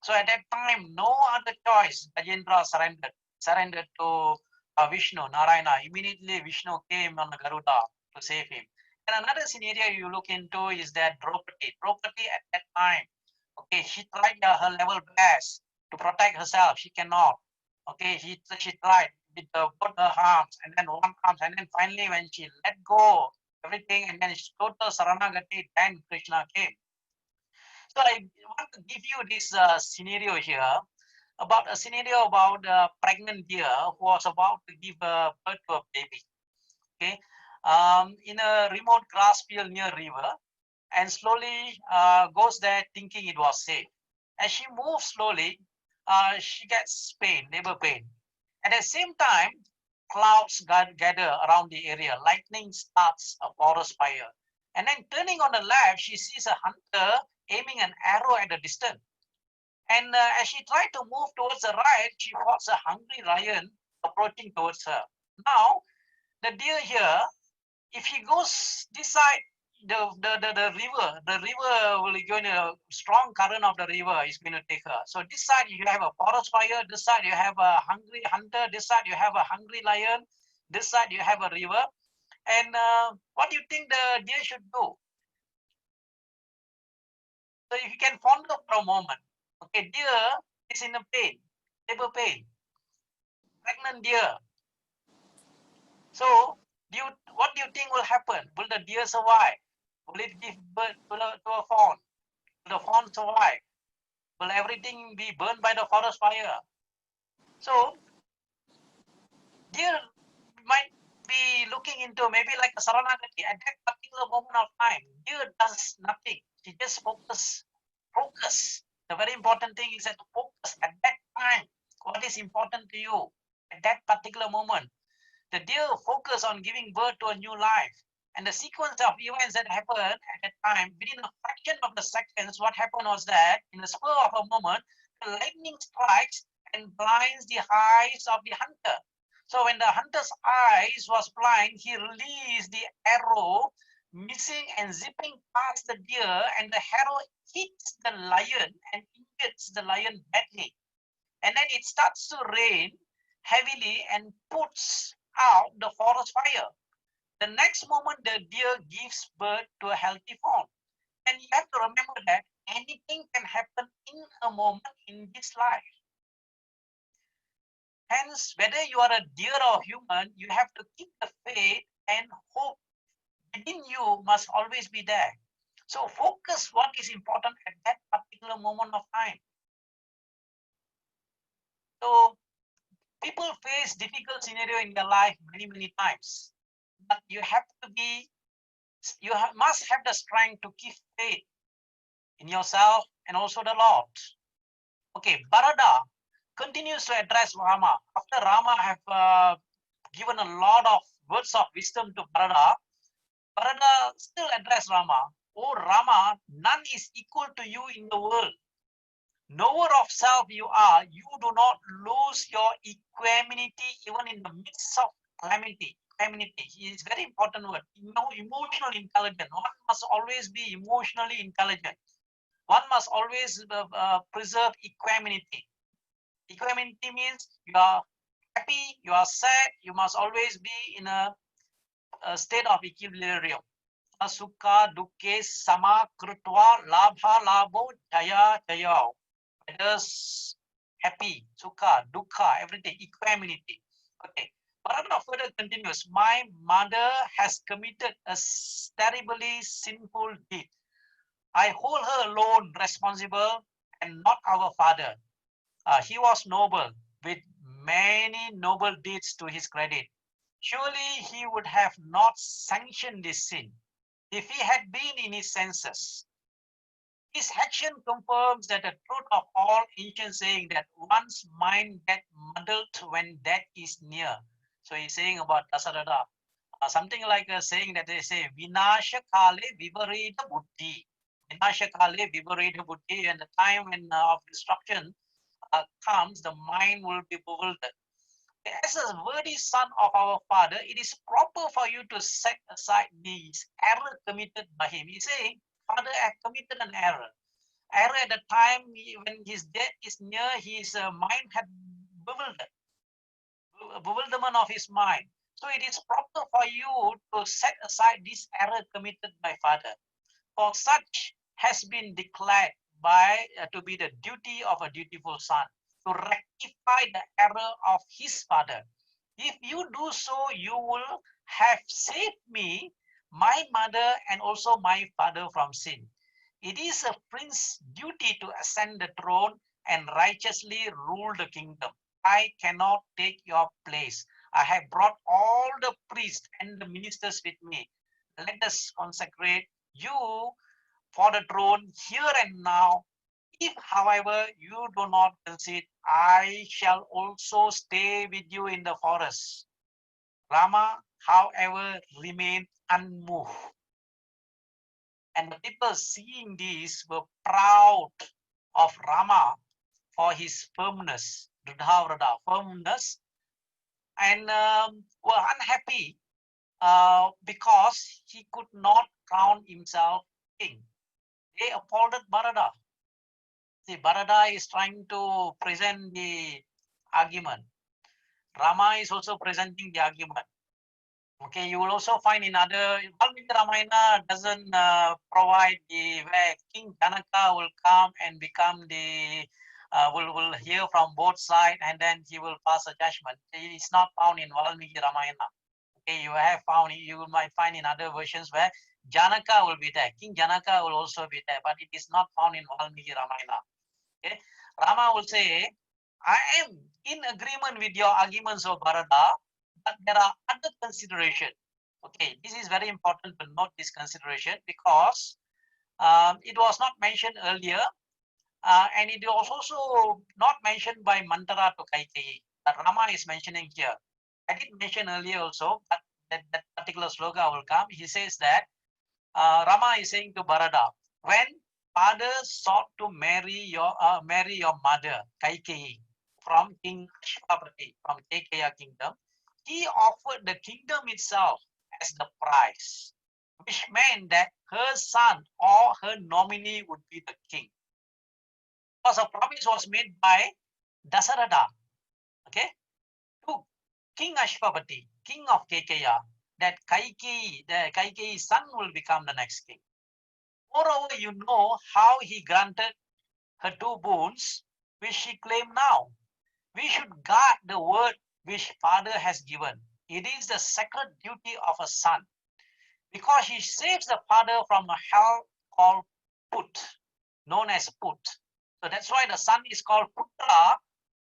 So at that time, no other choice. Gajendra surrendered to Vishnu, Narayana. Immediately, Vishnu came on the Garuda to save him. And another scenario you look into is that Draupadi. Draupadi at that time, okay, she tried her level best to protect herself. She cannot. Okay, she tried with both her arms and then one arm, and then finally when she let go everything and then she total Saranagati, then Krishna came. So I want to give you this scenario here about a scenario about a pregnant deer who was about to give birth to a baby. Okay, in a remote grass field near river, and slowly goes there thinking it was safe. As she moves slowly, she gets pain, labor pain. At the same time, clouds gather around the area. Lightning starts a forest fire. And then turning on the left, she sees a hunter aiming an arrow at a distance. And as she tried to move towards the right, she spots a hungry lion approaching towards her. Now, the deer here, if he goes this side, the river will go in a strong current of the river is going to take her. So this side you have a forest fire, this side you have a hungry hunter, this side you have a hungry lion, this side you have a river. And what do you think the deer should do? So if you can ponder for a moment, okay, deer is in a pain, labor pain, pregnant deer. So what do you think will happen? Will the deer survive? Will it give birth to a fawn? Will the fawn survive? Will everything be burned by the forest fire? So deer might be looking into maybe like a Saranagati at that particular moment of time. Deer does nothing. She just focus. The very important thing is that to focus at that time. What is important to you at that particular moment? The deer focus on giving birth to a new life. And the sequence of events that happened at that time, within a fraction of the seconds, what happened was that in the spur of a moment, the lightning strikes and blinds the eyes of the hunter. So when the hunter's eyes was blind, he released the arrow, missing and zipping past the deer, and the arrow hits the lion and injures the lion badly. And then it starts to rain heavily and puts out the forest fire. The next moment, the deer gives birth to a healthy fawn. And you have to remember that anything can happen in a moment in this life. Hence, whether you are a deer or human, you have to keep the faith and hope within you must always be there. So focus what is important at that particular moment of time. So people face difficult scenario in their life many times, but you have to be, must have the strength to keep faith in yourself and also the Lord. Okay, Bharata continues to address Rama. After Rama have given a lot of words of wisdom to Bharata, Bharata still address Rama. Oh Rama, none is equal to you in the world. Knower of self you are, you do not lose your equanimity even in the midst of calamity. Equanimity is very important word. Emotional intelligence. One must always be emotionally intelligent. One must always preserve equanimity. Equanimity means you are happy, you are sad, you must always be in a state of equilibrium. Sukha dukkhe sama krutva labha labo jaya jaya. Others happy, sukha, dukkha, everything, equanimity. Okay. Bharata further continues, my mother has committed a terribly sinful deed. I hold her alone responsible and not our father. He was noble with many noble deeds to his credit. Surely he would have not sanctioned this sin if he had been in his senses. His action confirms that the truth of all ancient saying that one's mind get muddled when death is near. So he's saying about Dasarada. Something like a saying that they say, Vinasha Kale Viparita Buddhi. Vinasha Kale Viparita Buddhi, and the time when of destruction comes, the mind will be bewildered. As a worthy son of our Father, it is proper for you to set aside these error committed by him. He's saying, Father, I have committed an error. Error at the time when his death is near, his mind had bewilderment of his mind. So it is proper for you to set aside this error committed by Father. For such has been declared by to be the duty of a dutiful son, to rectify the error of his father. If you do so, you will have saved me, my mother, and also my father from sin. It is a prince's duty to ascend the throne and righteously rule the kingdom. I cannot take your place. I have brought all the priests and the ministers with me. Let us consecrate you for the throne here and now. If, however, you do not concede, I shall also stay with you in the forest. Rama, however, remained unmoved. And the people seeing this were proud of Rama for his firmness, firmness, and were unhappy because he could not crown himself king. They applauded Bharata. See, Bharata is trying to present the argument. Rama is also presenting the argument. Okay, you will also find in other Valmiki Ramayana doesn't provide the where King Janaka will come and become the will hear from both sides and then he will pass a judgment. It is not found in Valmiki Ramayana. Okay, you have found you might find in other versions where Janaka will be there. King Janaka will also be there, but it is not found in Valmiki Ramayana. Okay, Rama will say, I am in agreement with your arguments of Bharata, but there are other considerations. Okay, this is very important to note this consideration because it was not mentioned earlier, and it was also not mentioned by Mantara to Kaikeyi. But Rama is mentioning here. I did mention earlier also, but that particular sloka will come. He says that Rama is saying to Bharata, when father sought to marry your mother Kaikeyi from King Ashwapati from Kekeya kingdom, he offered the kingdom itself as the price, which meant that her son or her nominee would be the king. Because a promise was made by Dasarada, okay, to King Ashwapati, king of Kekeya, that the Kaikeyi's son will become the next king. Moreover, you know how he granted her two boons, which she claimed now. We should guard the word which father has given. It is the sacred duty of a son, because he saves the father from a hell called Put, known as Put. So that's why the son is called Putra,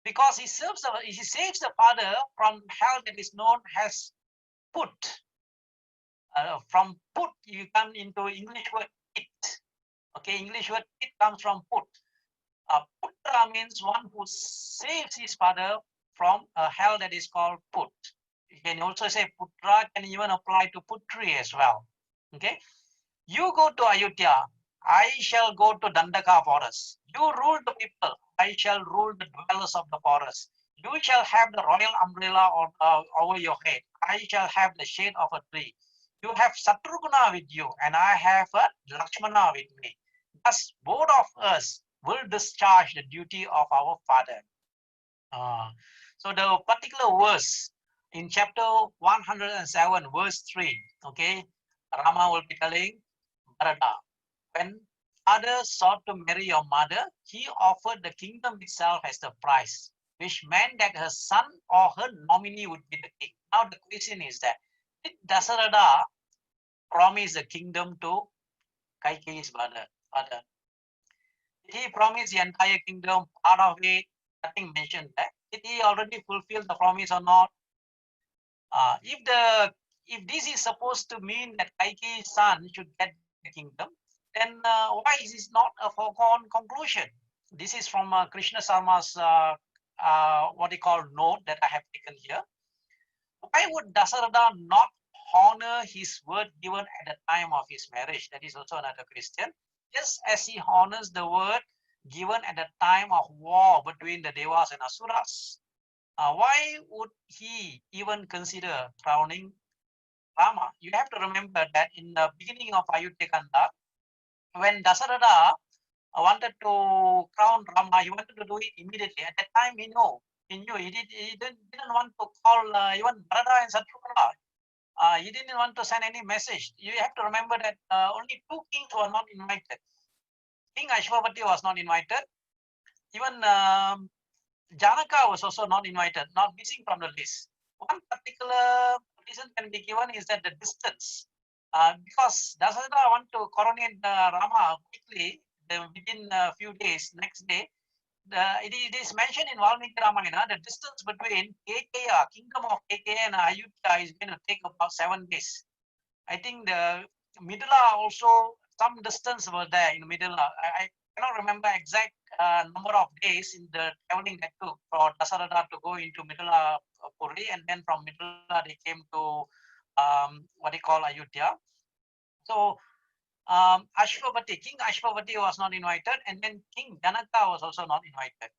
because he saves the father from hell that is known as Put. From Put, you come into English word it. Okay, English word it comes from Put. Putra means one who saves his father from a hell that is called Put. You can also say Putra can even apply to Putri as well. Okay, you go to Ayodhya, I shall go to Dandaka forest. You rule the people, I shall rule the dwellers of the forest. You shall have the royal umbrella over your head. I shall have the shade of a tree. You have Satrughna with you, and I have a Lakshmana with me. Thus, both of us will discharge the duty of our father. So the particular verse in chapter 107, verse 3, okay, Rama will be telling Bharata, when father sought to marry your mother, he offered the kingdom itself as the price, which meant that her son or her nominee would be the king. Now the question is that, did Dasarada promise the kingdom to Kaikeyi's brother? father. Did he promise the entire kingdom, part of it? Nothing mentioned there. Did he already fulfill the promise or not? If this is supposed to mean that Kaikeyi's son should get the kingdom, then why is this not a foregone conclusion? This is from Krishna Sarma's what they call note that I have taken here. Why would Dasaratha not honor his word given at the time of his marriage? That is also another question. Just as he honors the word given at the time of war between the Devas and Asuras. Why would he even consider crowning Rama? You have to remember that in the beginning of Ayodhya Kanda, when Dasaratha wanted to crown Rama, he wanted to do it immediately. At that time, he knew he didn't want to call even Bharata and Shatrugna. He didn't want to send any message. You have to remember that only two kings were not invited. King Ashwapati was not invited. Even Janaka was also not invited, not missing from the list. One particular reason can be given is that the distance. Because Dasaratha want to coronate Rama quickly within a few days, next day. It is mentioned in Valmiki Ramayana, the distance between Kekeya, kingdom of Kekeya and Ayodhya is going to take about 7 days. I think the Midula also, some distance was there in Midula. I cannot remember exact number of days in the traveling that took for Dasaratha to go into Midula Puri, and then from Midula they came to what they call Ayodhya. So Ashwapati, King Ashwapati was not invited, and then King Janaka was also not invited.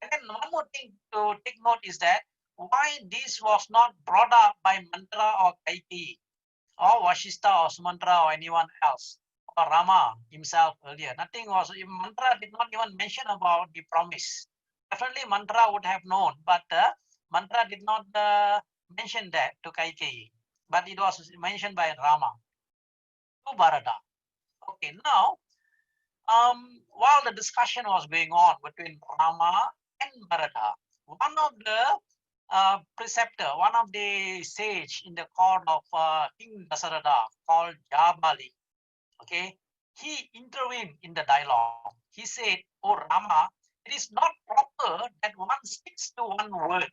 And then one more thing to take note is that why this was not brought up by Mantra or Kaikeyi or Vashishta or Sumantra or anyone else or Rama himself earlier. Nothing was, Mantra did not even mention about the promise. Definitely Mantra would have known, but Mantra did not mention that to Kaikeyi, but it was mentioned by Rama to Bharata. Okay, now, while the discussion was going on between Rama and Bharata, one of the preceptor, one of the sage in the court of King Dasaratha called Jabali, okay, he intervened in the dialogue. He said, "Oh Rama, it is not proper that one sticks to one word.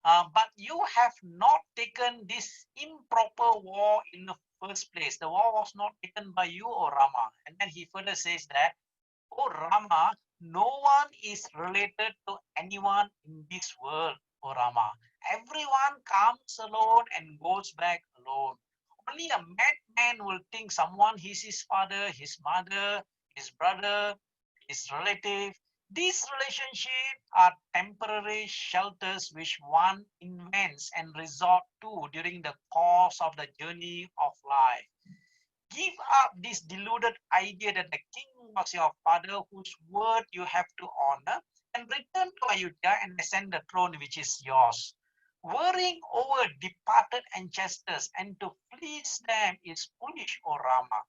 But you have not taken this improper war in the first place. The war was not taken by you, O Rama." And then he further says that, "O Rama, no one is related to anyone in this world, O Rama. Everyone comes alone and goes back alone. Only a madman will think someone is his father, his mother, his brother, his relative. These relationships are temporary shelters which one invents and resort to during the course of the journey of life. Give up this deluded idea that the king was your father whose word you have to honor, and return to Ayodhya and ascend the throne which is yours. Worrying over departed ancestors and to please them is foolish, O Rama.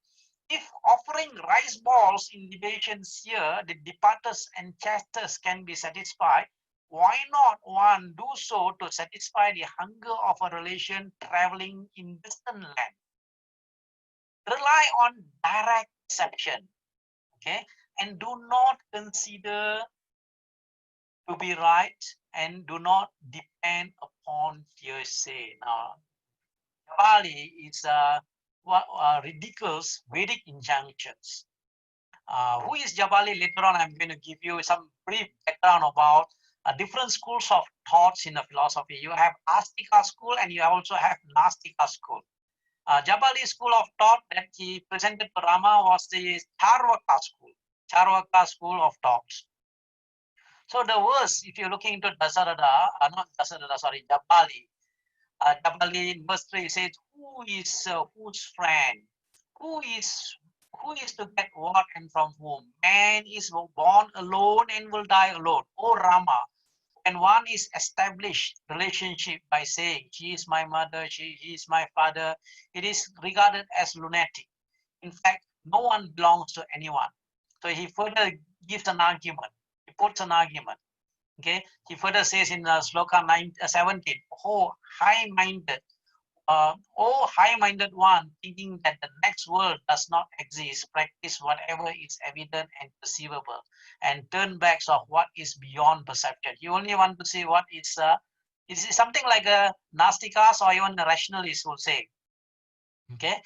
If offering rice balls in libations here, the departed ancestors can be satisfied, why not one do so to satisfy the hunger of a relation traveling in distant land? Rely on direct perception, okay, and do not consider to be right, and do not depend upon hearsay. Now, Bali is ridiculous Vedic injunctions. Who is Jabali? Later on, I'm going to give you some brief background about different schools of thoughts in the philosophy. You have Astika school and you also have Nastika school. Jabali's school of thought that he presented to Rama was the Charvaka school of thoughts. So the verse, if you're looking into Dasaratha, not Dasaratha, sorry, Jabali. Jabali in verse 3 says, who is whose friend? Who is to get what and from whom? Man is born alone and will die alone. O Rama, when one is established relationship by saying, she is my mother, he is my father, it is regarded as lunatic. In fact, no one belongs to anyone. So he further gives an argument. He puts an argument. Okay. He further says in sloka 17, oh, high-minded, O high-minded one, thinking that the next world does not exist, practice whatever is evident and perceivable, and turn backs of what is beyond perception. You only want to see what is something like a Nastikas or even a rationalist will say. Okay,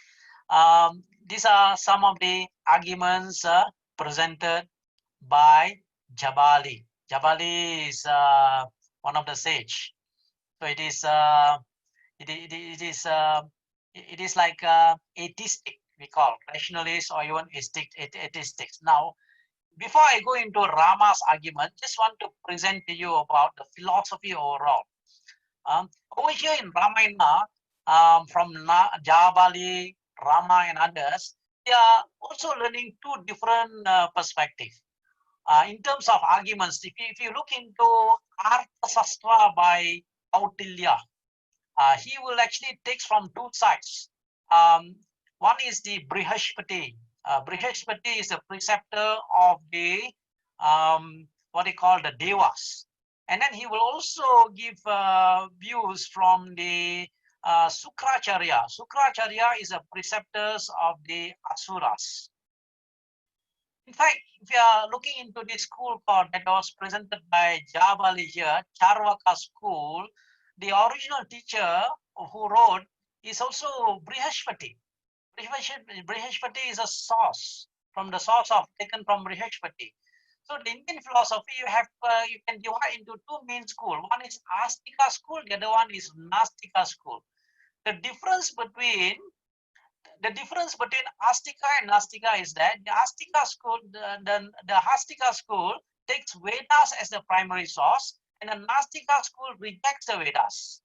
these are some of the arguments presented by Jabali. Jabali is one of the sage. So it is it is like atheistic, we call rationalist or even atheistics. Now, before I go into Rama's argument, just want to present to you about the philosophy overall. Over here in Ramayana, from Jabali, Rama, and others, they are also learning two different perspectives. In terms of arguments, if you look into Arthasastra by Kautilya, he will actually take from two sides. One is the Brihaspati. Brihaspati is a preceptor of the what they call the Devas, and then he will also give views from the Sukracharya. Sukracharya is a preceptors of the Asuras. In fact, if you are looking into the school code that was presented by Jabali here, Charvaka school, the original teacher who wrote is also Brihaspati. Brihaspati is a source from the source of taken from Brihaspati. So the Indian philosophy, you can divide into two main schools. One is Astika school, the other one is Nastika school. The difference between Astika and Nastika is that the Astika school, the Astika school takes Vedas as the primary source, and the Nastika school rejects the Vedas.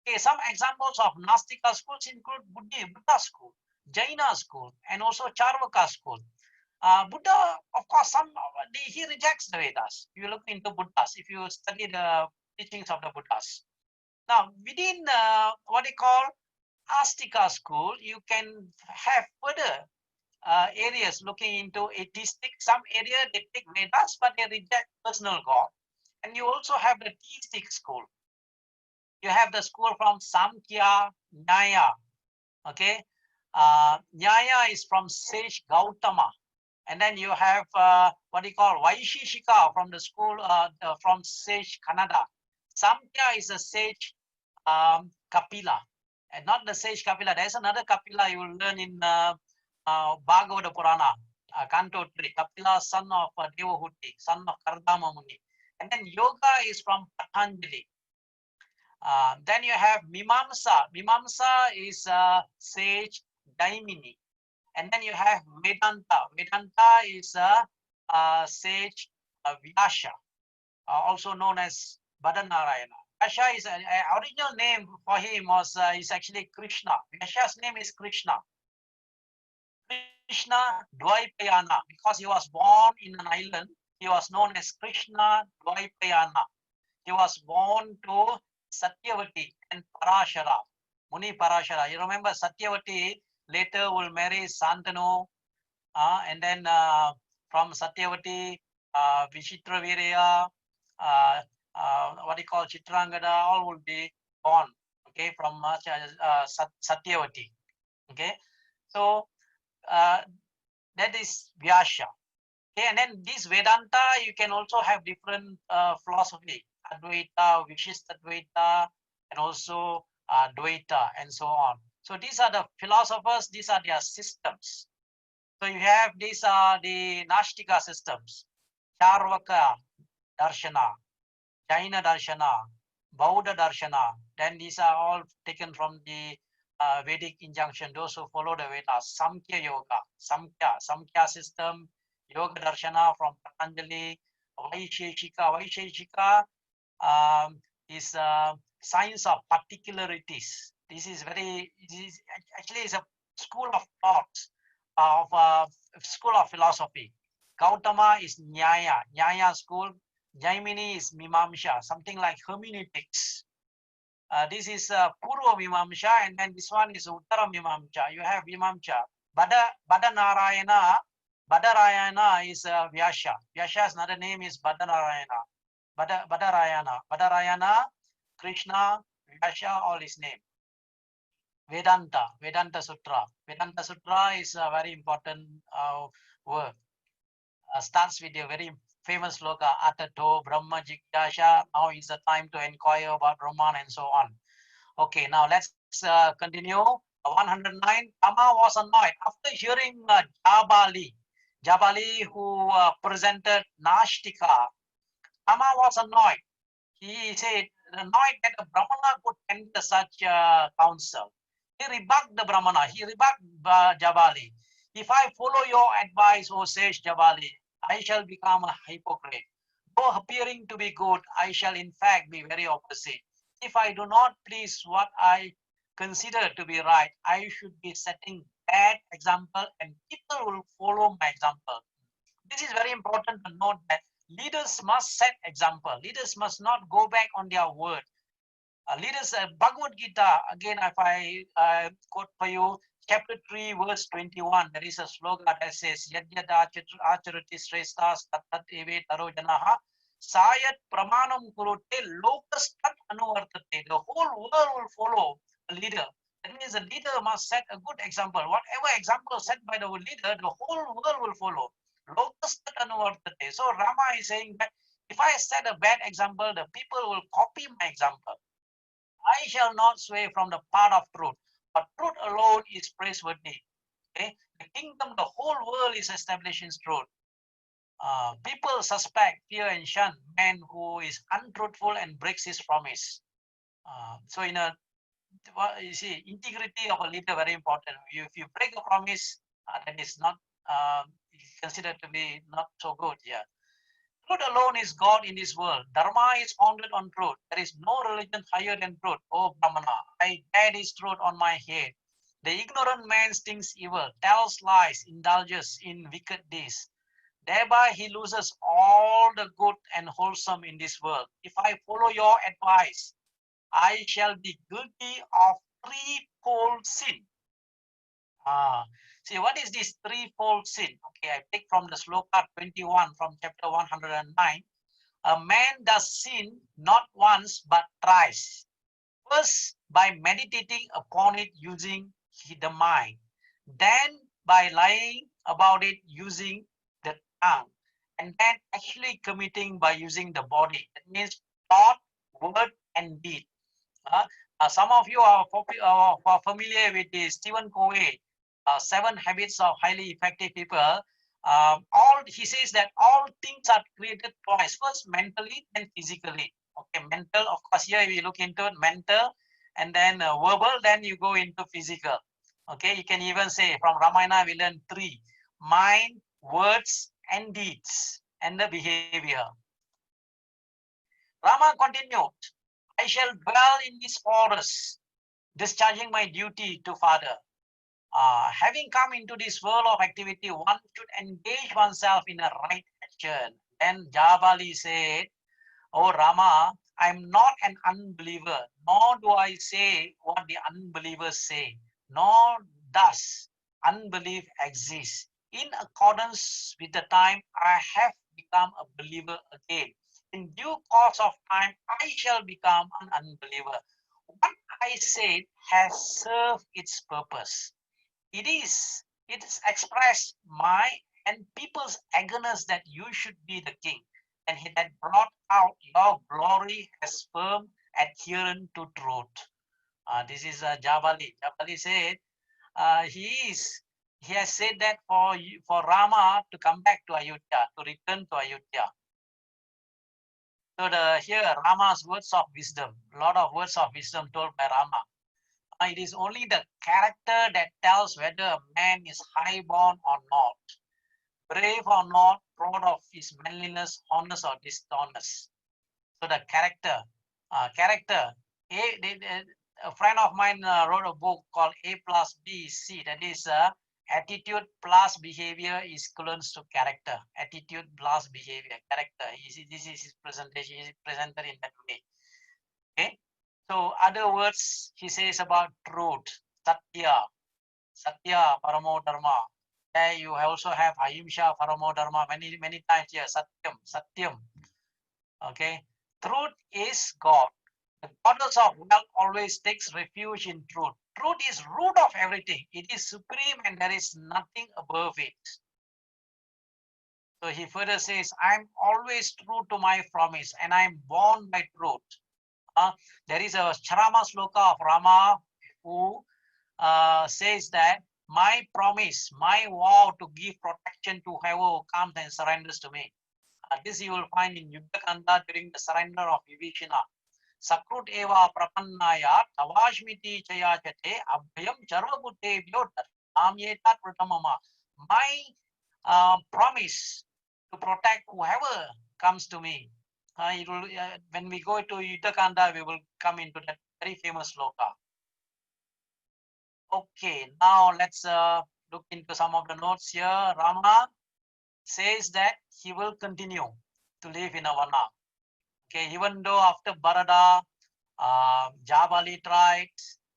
Okay, some examples of Nastika schools include Buddha school, Jaina school, and also Charvaka school. Buddha, of course, he rejects the Vedas. You look into Buddhas, if you study the teachings of the Buddhas. Now, within what they call Astika school, you can have further areas looking into atheistic. Some area they take Vedas, but they reject personal God. And you also have the theistic school. You have the school from Samkhya, Nyaya. Okay, Nyaya is from sage Gautama, and then you have what they call Vaisheshika from the school from sage Kanada. Samkhya is a sage Kapila. And not the sage Kapila. There's another Kapila you will learn in Bhagavata Purana, Canto 3. Kapila, son of Devahuti, son of Kardama Muni. And then yoga is from Patanjali. Then you have Mimamsa. Mimamsa is sage Daimini. And then you have Vedanta. Vedanta is sage Vyasa, also known as Badanarayana. Vyasa is an original name for him is actually Krishna. Vyasa's name is Krishna. Krishna Dvaipayana, because he was born in an island, he was known as Krishna Dvaipayana. He was born to Satyavati and Parashara, Muni Parashara. You remember Satyavati later will marry Santanu, and then from Satyavati, Vichitra Virya, what you call Chitrangada, all will be born, okay, from Satyavati. Okay, so that is Vyasa. Okay, and then this Vedanta, you can also have different philosophy, Advaita, Vishishtadvaita, and also Dvaita, and so on. So these are the philosophers, these are their systems. So you have, these are the Nashtika systems, Charvaka Darshana, Jaina Darshana, Bauddha Darshana. Then these are all taken from the Vedic injunction, those who follow the Vedas. Samkhya Yoga, Samkhya system, Yoga Darshana from Patanjali, Vaisheshika. Vaisheshika is science of particularities. This is actually is a school of thought, of school of philosophy. Gautama is Nyaya school. Jaimini is Mimamsha, something like hermeneutics. This is Purva Mimamsha, and then this one is Uttara Mimamsha. You have Mimamsha. Badanarayana is Vyasa. Vyasa's another name is Badanarayana. Badarayana, Krishna, Vyasa, all his name. Vedanta Sutra. Vedanta Sutra is a very important work. Starts with a very famous sloka, Atato Brahma Jigyasha. Now is the time to inquire about Brahman and so on. Okay, now let's continue. 109. Rama was annoyed after hearing Jabali who presented Nashtika. Rama was annoyed. He said, annoyed that a Brahmana could enter such council. He rebuked the Brahmana. He rebuked Jabali. If I follow your advice, O sage Jabali, I shall become a hypocrite. Though appearing to be good, I shall in fact be very opposite. If I do not please what I consider to be right, I should be setting bad example and people will follow my example. This is very important to note that leaders must set example. Leaders must not go back on their word. Leaders, Bhagavad Gita, again, if I quote for you, chapter 3, verse 21, there is a slogan that says, Yadyad acharati srestas tatat eve taro janaha sayat pramanam kurute lokas tat anuvartate. The whole world will follow a leader. That means the leader must set a good example. Whatever example set by the leader, the whole world will follow. Lokas tat anuvartate. So Rama is saying that if I set a bad example, the people will copy my example. I shall not sway from the path of truth, but truth alone is praiseworthy. Okay? The kingdom, the whole world is established in truth. People suspect, fear, and shun man who is untruthful and breaks his promise. So, you see, integrity of a leader very important. If you break a promise, that is not considered to be not so good. Yeah. Truth alone is God in this world. Dharma is founded on truth. There is no religion higher than truth. Oh Brahmana, I bear this truth on my head. The ignorant man thinks evil, tells lies, indulges in wicked deeds. Thereby he loses all the good and wholesome in this world. If I follow your advice, I shall be guilty of threefold sin. See, what is this threefold sin? Okay, I take from the sloka 21 from chapter 109. A man does sin not once but thrice. First, by meditating upon it using the mind. Then, by lying about it using the tongue. And then, actually committing by using the body. That means thought, word, and deed. Some of you are familiar with the Stephen Covey, 7 Habits of Highly Effective People. All he says that all things are created twice, first mentally, then physically. Okay, mental, of course, here we look into mental, and then verbal, then you go into physical. Okay, you can even say from Ramayana we learn 3: mind, words, and deeds, and the behavior. Rama continued, I shall dwell in this forest, discharging my duty to father. Having come into this world of activity, one should engage oneself in a right action. Then Jabali said, Oh Rama, I'm not an unbeliever, nor do I say what the unbelievers say, nor does unbelief exist. In accordance with the time, I have become a believer again. In due course of time, I shall become an unbeliever. What I said has served its purpose. It is expressed my and people's eagerness that you should be the king, and he had brought out your glory as firm adherent to truth. This is Jabali. Jabali said he has said that for Rama to come back to Ayodhya, to return to Ayodhya. So here Rama's words of wisdom, a lot of words of wisdom told by Rama. It is only the character that tells whether a man is highborn or not, brave or not, proud of his manliness, honest or dishonest. So the character. A friend of mine wrote a book called A plus B C. That is attitude plus behavior is equivalent to character. Attitude plus behavior, character. This is his presentation. He presented in that way. Okay. So other words he says about truth, satya, paramo dharma. There you also have ahimsa, paramo dharma, many times here, satyam. Okay, truth is God. The goddess of wealth always takes refuge in truth. Truth is root of everything. It is supreme and there is nothing above it. So he further says, I'm always true to my promise and I'm born by truth. There is a Charama sloka of Rama who says that my promise, my vow to give protection to whoever comes and surrenders to me. This you will find in Yuddhakanda during the surrender of Vibhishana. Sakrut eva prapannaya tavashmiti chayachate abhyam charvabhuttebhyo amyetat pratamama. My promise to protect whoever comes to me. When we go to Yuddhakanda, we will come into that very famous sloka. Okay, now let's look into some of the notes here. Rama says that he will continue to live in a vana. Okay, even though after Bharata, Jabali tried.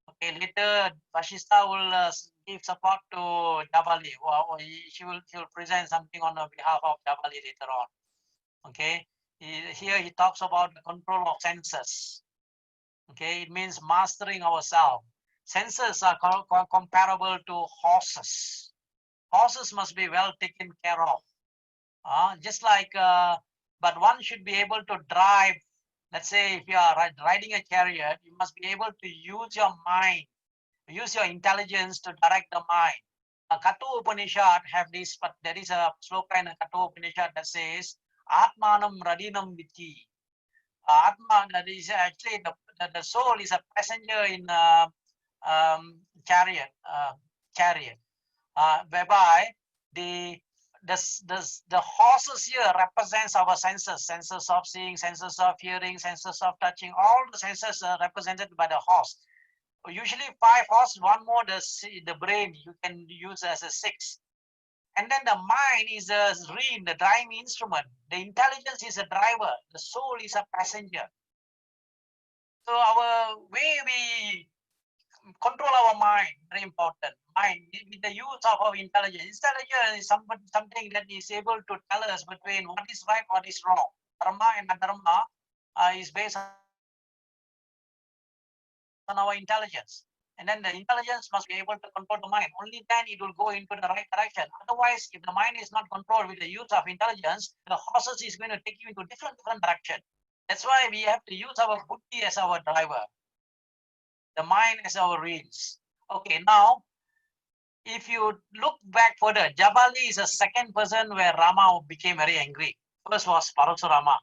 Okay, later Vashista will give support to Jabali, or she will present something on behalf of Jabali later on. Okay, here he talks about the control of senses. Okay, it means mastering ourselves. Senses are comparable to horses. Horses must be well taken care of. Just like, but one should be able to drive. Let's say if you are riding a chariot, you must be able to use your mind, use your intelligence to direct the mind. Katha Upanishad have this, but there is a sloka in Katha Upanishad that says, Atmanam Radinam Viti. Atma, that is actually the soul is a passenger in chariot, whereby the horses here represents our senses of seeing, senses of hearing, senses of touching. All the senses are represented by the horse. Usually 5 horses, one more the brain you can use as a 6. And then the mind is a reed, the driving instrument. The intelligence is a driver. The soul is a passenger. So our way we control our mind, very important. Mind with the use of our intelligence. Intelligence is something that is able to tell us between what is right, what is wrong. Dharma and adharma is based on our intelligence. And then the intelligence must be able to control the mind. Only then it will go into the right direction. Otherwise, if the mind is not controlled with the use of intelligence, the horses is going to take you into different direction. That's why we have to use our buddhi as our driver, the mind as our reins. Okay, now, if you look back further, Jabali is a second person where Rama became very angry. First was Parasurama.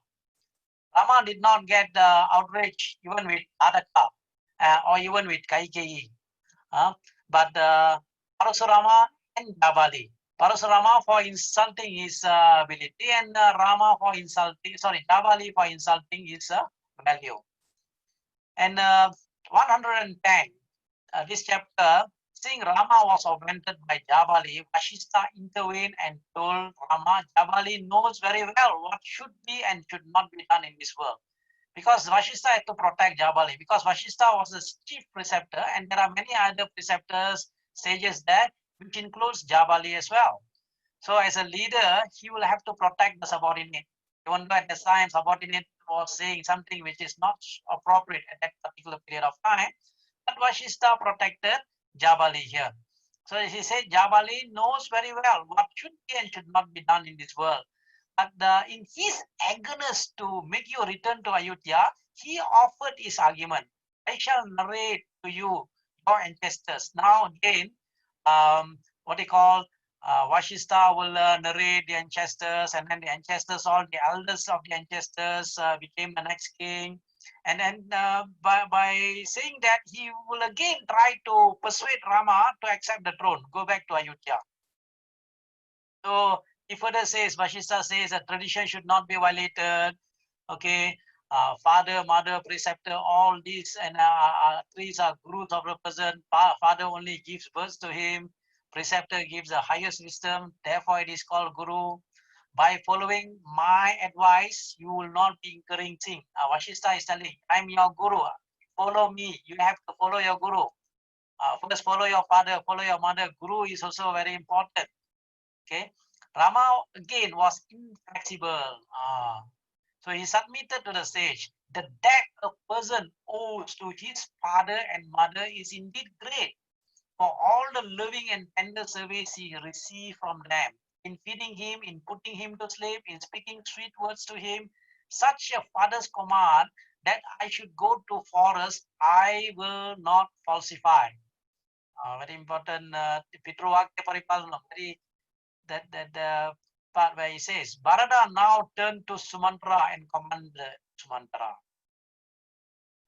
Rama did not get outrage even with Adaka or even with Kaikeyi. But Parasurama and Jabali. Parasurama for insulting his ability and Jabali for insulting his value. And 110, this chapter, seeing Rama was offended by Jabali, Vashista intervened and told Rama, Jabali knows very well what should be and should not be done in this world. Because Vashista had to protect Jabali, because Vashista was the chief preceptor, and there are many other preceptors, sages there, which includes Jabali as well. So as a leader, he will have to protect the subordinate. Even though at the time, subordinate was saying something which is not appropriate at that particular period of time, but Vashista protected Jabali here. So he said, Jabali knows very well what should be and should not be done in this world. But in his eagerness to make you return to Ayodhya, he offered his argument. I shall narrate to you your ancestors. Now again, what they call Vashista will narrate the ancestors, and then the ancestors, all the elders of the ancestors became the next king. And then by saying that, he will again try to persuade Rama to accept the throne, go back to Ayodhya. So he further says, Vashista says that tradition should not be violated. Okay, father, mother, preceptor, all these and these are gurus of the person. Father only gives birth to him. Preceptor gives the highest wisdom. Therefore, it is called guru. By following my advice, you will not be incurring sin. Vashista is telling, I'm your guru. Follow me. You have to follow your guru. First, follow your father, follow your mother. Guru is also very important. Okay, Rama again was inflexible. So he submitted to the sage. The debt a person owes to his father and mother is indeed great. for all the loving and tender service he received from them, in feeding him, in putting him to sleep, in speaking sweet words to him. Such a father's command that I should go to forest, I will not falsify. Very important. Pitruwakya Paripalana. That part where he says, Bharata now turned to Sumantra and commanded Sumantra,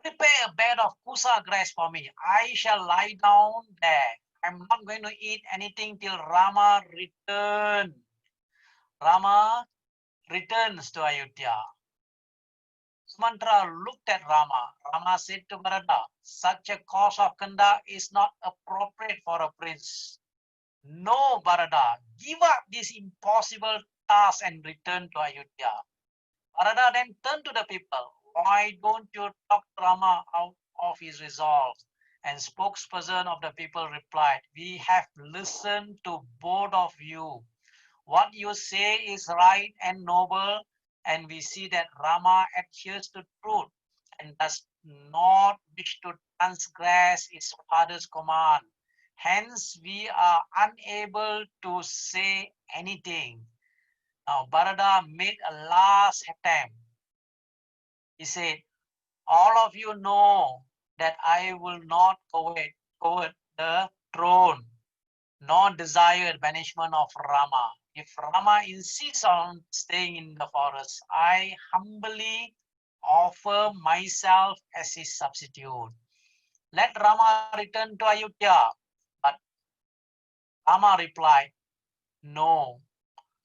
prepare a bed of kusa grass for me. I shall lie down there. I'm not going to eat anything till Rama returns. Rama returns to Ayodhya. Sumantra looked at Rama. Rama said to Bharata, such a course of conduct is not appropriate for a prince. No, Bharata, give up this impossible task and return to Ayodhya. Bharata then turned to the people. Why don't you talk Rama out of his resolve? And spokesperson of the people replied, we have listened to both of you. What you say is right and noble, and we see that Rama adheres to truth and does not wish to transgress his father's command. Hence, we are unable to say anything. Now, Bharata made a last attempt. He said, all of you know that I will not covet the throne, nor desire banishment of Rama. If Rama insists on staying in the forest, I humbly offer myself as his substitute. Let Rama return to Ayodhya. But Rama replied, no,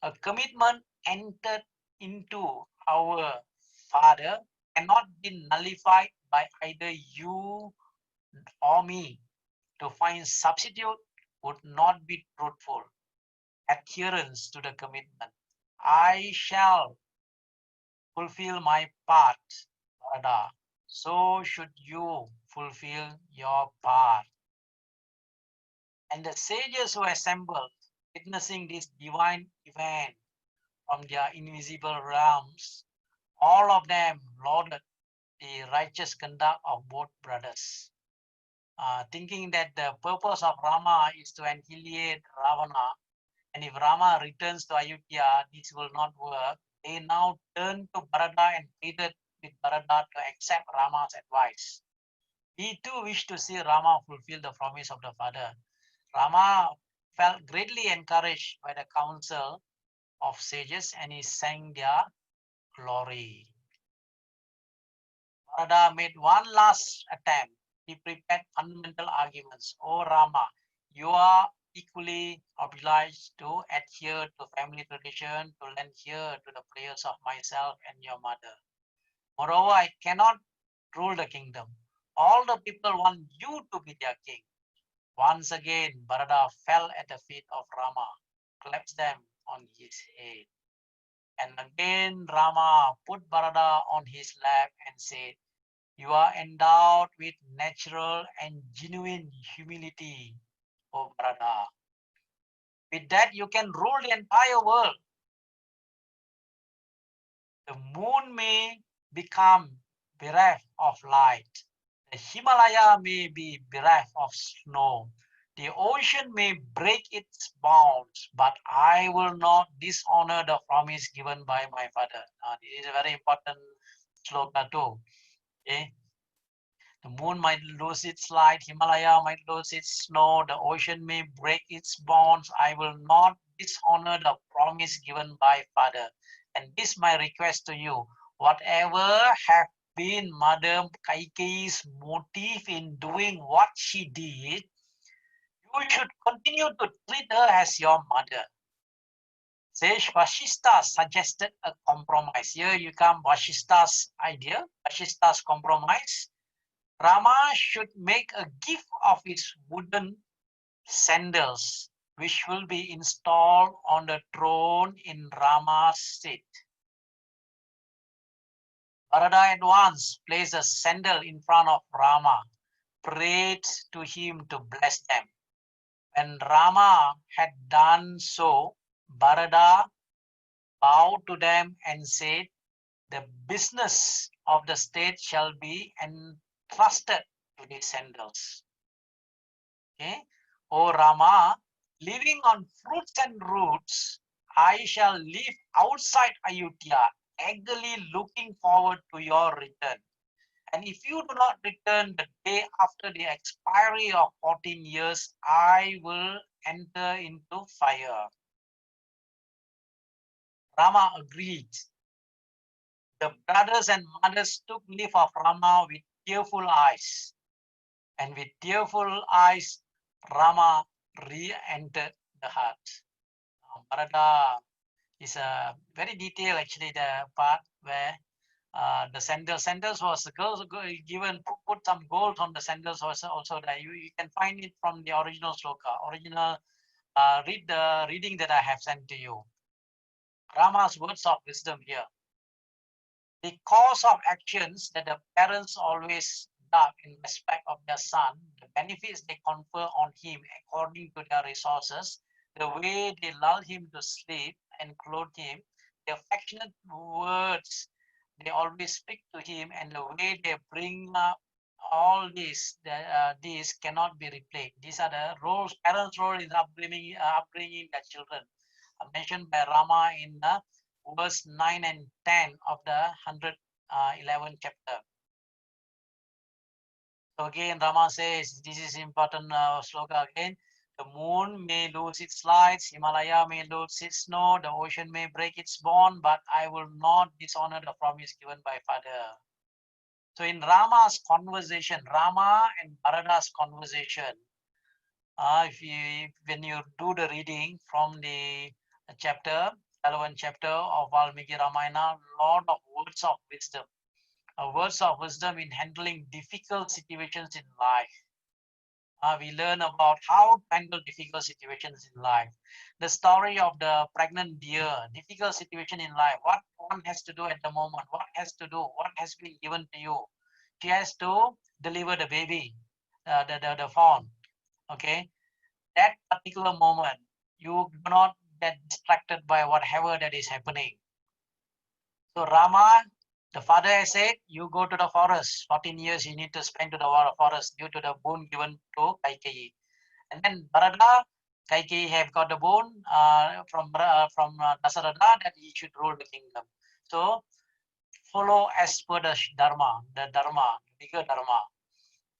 a commitment entered into our father cannot be nullified by either you or me. To find substitute would not be truthful. Adherence to the commitment. I shall fulfill my part, Bharata. So should you fulfill your part. And the sages who assembled, witnessing this divine event from their invisible realms, all of them lauded the righteous conduct of both brothers. Thinking that the purpose of Rama is to annihilate Ravana, and if Rama returns to Ayodhya, this will not work. They now turned to Bharata and pleaded with Bharata to accept Rama's advice. He too wished to see Rama fulfill the promise of the father. Rama felt greatly encouraged by the counsel of sages and he sang their glory. Bharata made one last attempt. He prepared fundamental arguments. O Rama, you are equally obliged to adhere to family tradition, to lend ear to the prayers of myself and your mother. Moreover, I cannot rule the kingdom. All the people want you to be their king. Once again, Bharata fell at the feet of Rama, clapped them on his head. And again, Rama put Bharata on his lap and said, you are endowed with natural and genuine humility, O Bharata. With that, you can rule the entire world. The moon may become bereft of light. The Himalaya may be bereft of snow. The ocean may break its bounds, but I will not dishonor the promise given by my father. This is a very important sloka too. Okay? The moon might lose its light, Himalaya might lose its snow, the ocean may break its bonds. I will not dishonor the promise given by Father. And this my request to you, whatever have been Mother Kaikeyi's motive in doing what she did, you should continue to treat her as your mother. Sage Vashishta suggested a compromise. Here you come Vashishta's idea, Vashishta's compromise. Rama should make a gift of his wooden sandals, which will be installed on the throne in Rama's seat. Bharata at once placed a sandal in front of Rama, prayed to him to bless them. When Rama had done so, Bharata bowed to them and said, the business of the state shall be entrusted to these sandals. Okay, O Rama, living on fruits and roots, I shall live outside Ayodhya, eagerly looking forward to your return. And if you do not return the day after the expiry of 14 years, I will enter into fire. Rama agreed. The brothers and mothers took leave of Rama with tearful eyes. And with tearful eyes, Rama re-entered the hut. Bharata is a very detailed, actually, the part where the sandals was girls given, put some gold on the sandals was also there. You can find it from the original sloka, original reading that I have sent to you. Rama's words of wisdom here. The course of actions that the parents always do in respect of their son, the benefits they confer on him according to their resources, the way they lull him to sleep and clothe him, the affectionate words they always speak to him, and the way they bring up all these cannot be replaced. These are the roles, parents' role in upbringing their children, mentioned by Rama in verse 9 and 10 of the 111 chapter. So again, Rama says, this is important sloka again. The moon may lose its lights, Himalaya may lose its snow, the ocean may break its bond, but I will not dishonor the promise given by Father. So in Rama's conversation, Rama and Bharata's conversation, when you do the reading from the chapter, 11 chapter of Valmiki Ramayana, lot of words of wisdom. Words of wisdom in handling difficult situations in life. We learn about how to handle difficult situations in life. The story of the pregnant deer, difficult situation in life. What one has to do at the moment, what has to do, what has been given to you. She has to deliver the baby, the fawn. Okay, that particular moment, you do not get distracted by whatever that is happening. So Rama, the father has said, you go to the forest. 14 years you need to spend to the forest due to the boon given to Kaikeyi. And then Bharata, Kaikeyi have got the boon from Dasaratha that he should rule the kingdom. So follow as per the dharma, bigger dharma.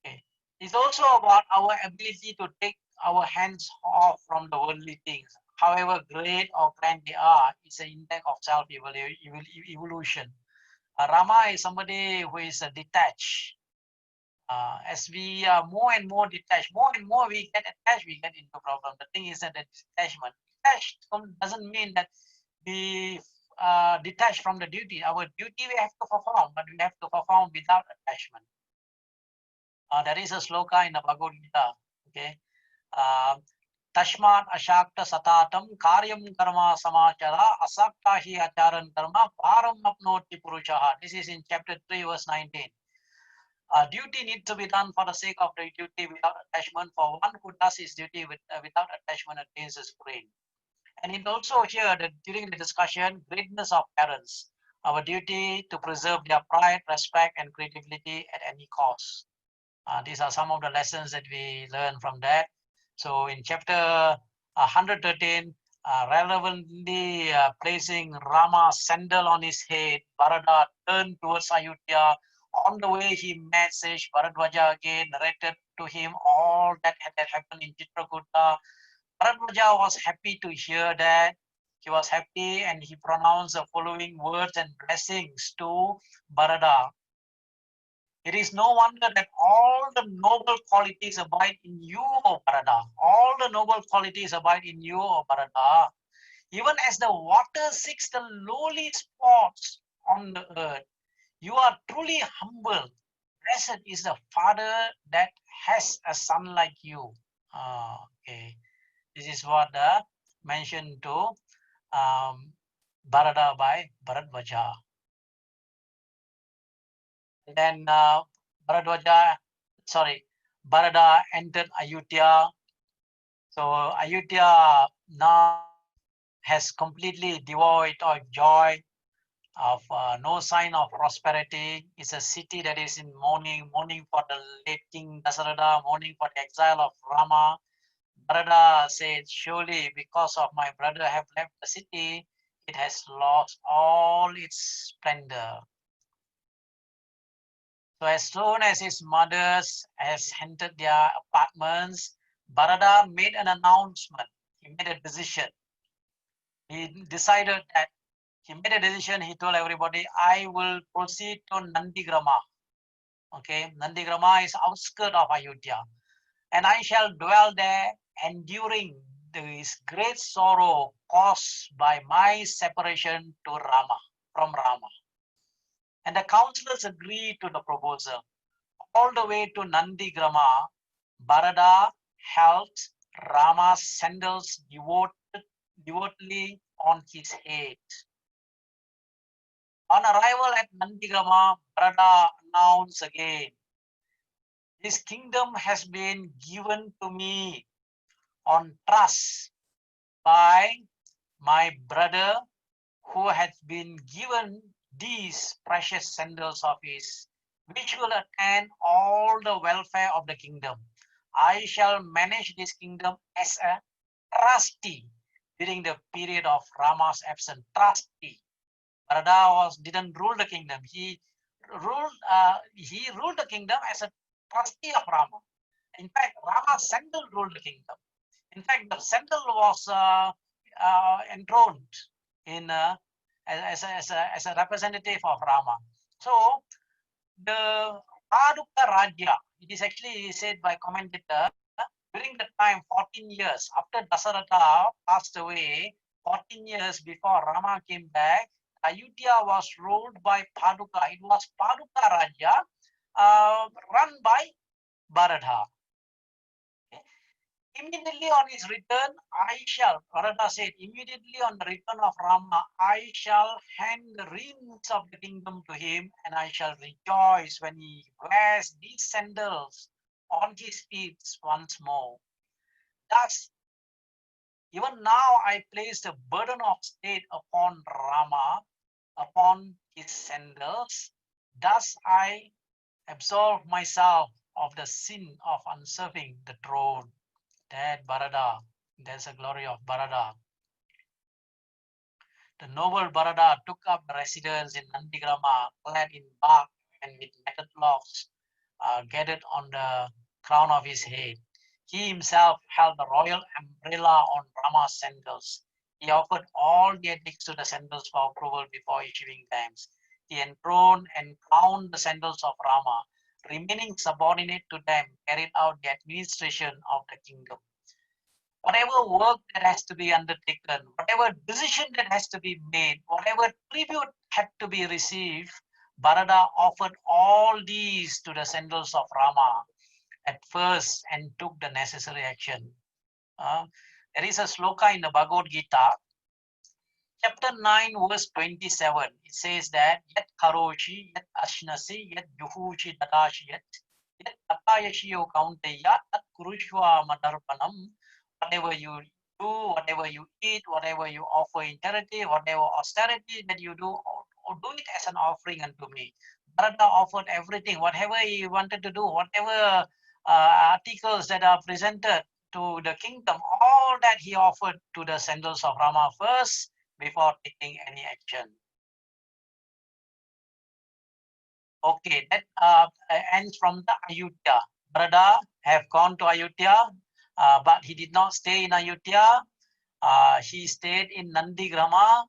Okay. It's also about our ability to take our hands off from the worldly things. However great or grand they are, it's an index of self-evolution. Rama is somebody who is detached. As we are more and more detached, more and more we get attached, we get into problem. The thing is that the detachment. Detached doesn't mean that we detach from the duty. Our duty we have to perform, but we have to perform without attachment. There is a sloka in the Bhagavad Gita. Okay. Tashmat ashakta satatam karyam karma samachara asakta hi acharan karma param apnoti purushaha. This is in chapter 3 verse 19. Duty needs to be done for the sake of the duty without attachment. For one who does his duty without attachment attains his brain. And it also here that during the discussion, greatness of parents, our duty to preserve their pride, respect, and credibility at any cost. These are some of the lessons that we learn from that. So in chapter 113, relevantly placing Rama's sandal on his head, Bharata turned towards Ayodhya. On the way, he met Sesh Bharadwaja again, narrated to him all that had happened in Chitrakuta. Bharadwaja was happy to hear that. He was happy and he pronounced the following words and blessings to Bharata. It is no wonder that all the noble qualities abide in you, O Bharata. All the noble qualities abide in you, O Bharata. Even as the water seeks the lowly spots on the earth, you are truly humble. Blessed is the father that has a son like you. Okay, this is what mentioned to Bharata by Bharadwaja. Then Bharata entered Ayodhya. So Ayodhya now has completely devoid of joy, of no sign of prosperity. It's a city that is in mourning, mourning for the late King Dasaratha, mourning for the exile of Rama. Bharata said, surely because of my brother have left the city, it has lost all its splendor. So as soon as his mothers has entered their apartments, Bharata made an announcement. He made a decision. He decided that he made a decision. He told everybody, I will proceed to Nandigrama. Okay, Nandigrama is outskirts of Ayodhya, and I shall dwell there, enduring this great sorrow caused by my separation to Rama from Rama. And the councillors agreed to the proposal. All the way to Nandigrama, Bharata held Rama's sandals devotedly on his head. On arrival at Nandigrama, Bharata announced again, this kingdom has been given to me on trust by my brother who has been given these precious sandals of his, which will attend all the welfare of the kingdom. I shall manage this kingdom as a trustee during the period of Rama's absence. Trustee. Bharata didn't rule the kingdom. He ruled the kingdom as a trustee of Rama. In fact, Rama's sandal ruled the kingdom. In fact, the sandal was enthroned in as a representative of Rama. So the Paduka Rajya, it is actually said by commentator, during the time 14 years after Dasaratha passed away, 14 years before Rama came back, Ayodhya was ruled by Paduka. It was Paduka Rajya run by Bharata. Immediately on his return, Bharata said, immediately on the return of Rama, I shall hand the reins of the kingdom to him, and I shall rejoice when he wears these sandals on his feet once more. Thus, even now I place the burden of state upon Rama, upon his sandals. Thus I absolve myself of the sin of usurping the throne. That Bharata, there's a glory of Bharata. The noble Bharata took up residence in Nandigrama, clad in bark and with metal locks gathered on the crown of his head. He himself held the royal umbrella on Rama's sandals. He offered all the edicts to the sandals for approval before issuing them. He enthroned and crowned the sandals of Rama, remaining subordinate to them, carried out the administration of the kingdom. Whatever work that has to be undertaken, whatever decision that has to be made, whatever tribute had to be received, Bharata offered all these to the sandals of Rama at first and took the necessary action. There is a sloka in the Bhagavad Gita, chapter 9, verse 27. It says that, Yat karoshi, yat ashnasi, yat juhushi dadashi, yat atayashiyo kaunteya, tat kurushva madarpanam. Whatever you do, whatever you eat, whatever you offer in charity, whatever austerity that you do, or do it as an offering unto me. Bharata offered everything, whatever he wanted to do, whatever articles that are presented to the kingdom, all that he offered to the sandals of Rama first before taking any action. Okay, that ends from the Ayodhya. Bharata have gone to Ayodhya, but he did not stay in Ayodhya. He stayed in Nandigrama.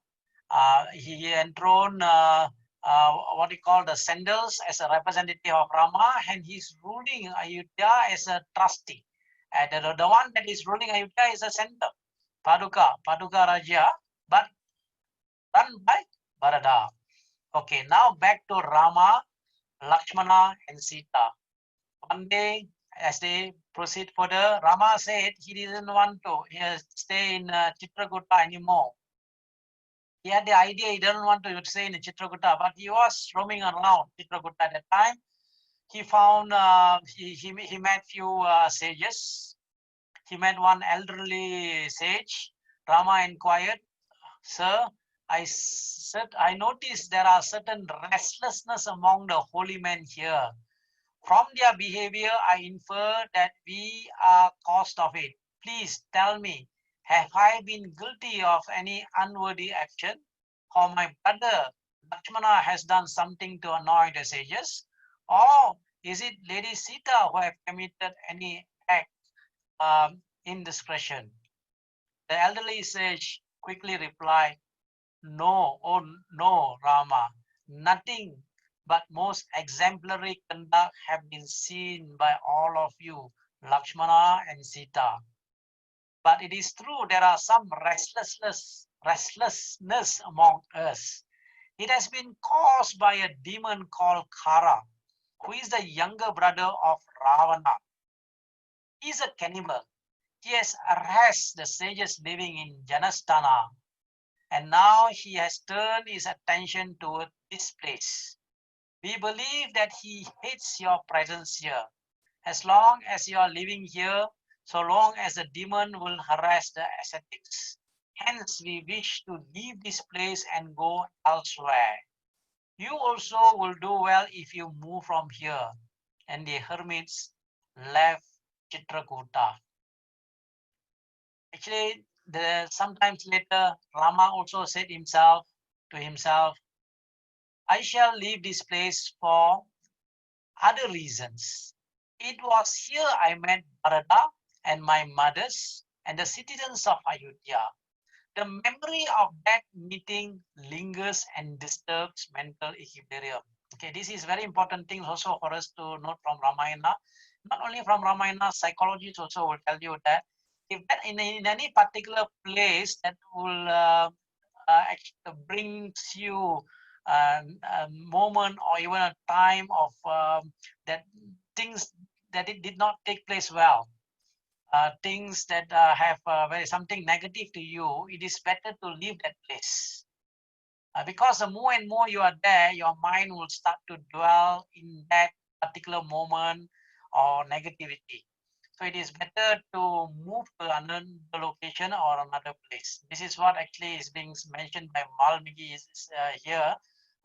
He enthroned what we call the sandals as a representative of Rama, and he's ruling Ayodhya as a trustee. And the one that is ruling Ayodhya is a center, Paduka Rajya, but run by Bharata. Okay, now back to Rama, Lakshmana, and Sita. One day, as they proceed further, Rama said he didn't want to stay in Chitrakuta anymore. He had the idea he didn't want to stay in Chitrakuta, but he was roaming around Chitrakuta at that time. He found, he met few sages. He met one elderly sage. Rama inquired, Sir, I noticed there are certain restlessness among the holy men here. From their behavior, I infer that we are caused of it. Please tell me, have I been guilty of any unworthy action? Or my brother Lakshmana has done something to annoy the sages? Or is it Lady Sita who have committed any act indiscretion? The elderly sage quickly replied, no, oh no, Rama, nothing but most exemplary conduct have been seen by all of you, Lakshmana and Sita. But it is true there are some restlessness among us. It has been caused by a demon called Kara, who is the younger brother of Ravana. He is a cannibal. He has harassed the sages living in Janastana, and now he has turned his attention toward this place. We believe that he hates your presence here. As long as you are living here, so long as the demon will harass the ascetics. Hence, we wish to leave this place and go elsewhere. You also will do well if you move from here. And the hermits left Chitrakuta. Actually, sometimes later, Rama also said to himself, I shall leave this place for other reasons. It was here I met Bharata and my mothers and the citizens of Ayodhya. The memory of that meeting lingers and disturbs mental equilibrium. Okay, this is very important thing also for us to note from Ramayana. Not only from Ramayana, psychologists also will tell you that if that in any particular place that will brings you a moment or even a time of that things that it did not take place well, things that have very something negative to you, it is better to leave that place. Because the more and more you are there, your mind will start to dwell in that particular moment or negativity. So it is better to move to another location or another place. This is what actually is being mentioned by Valmiki here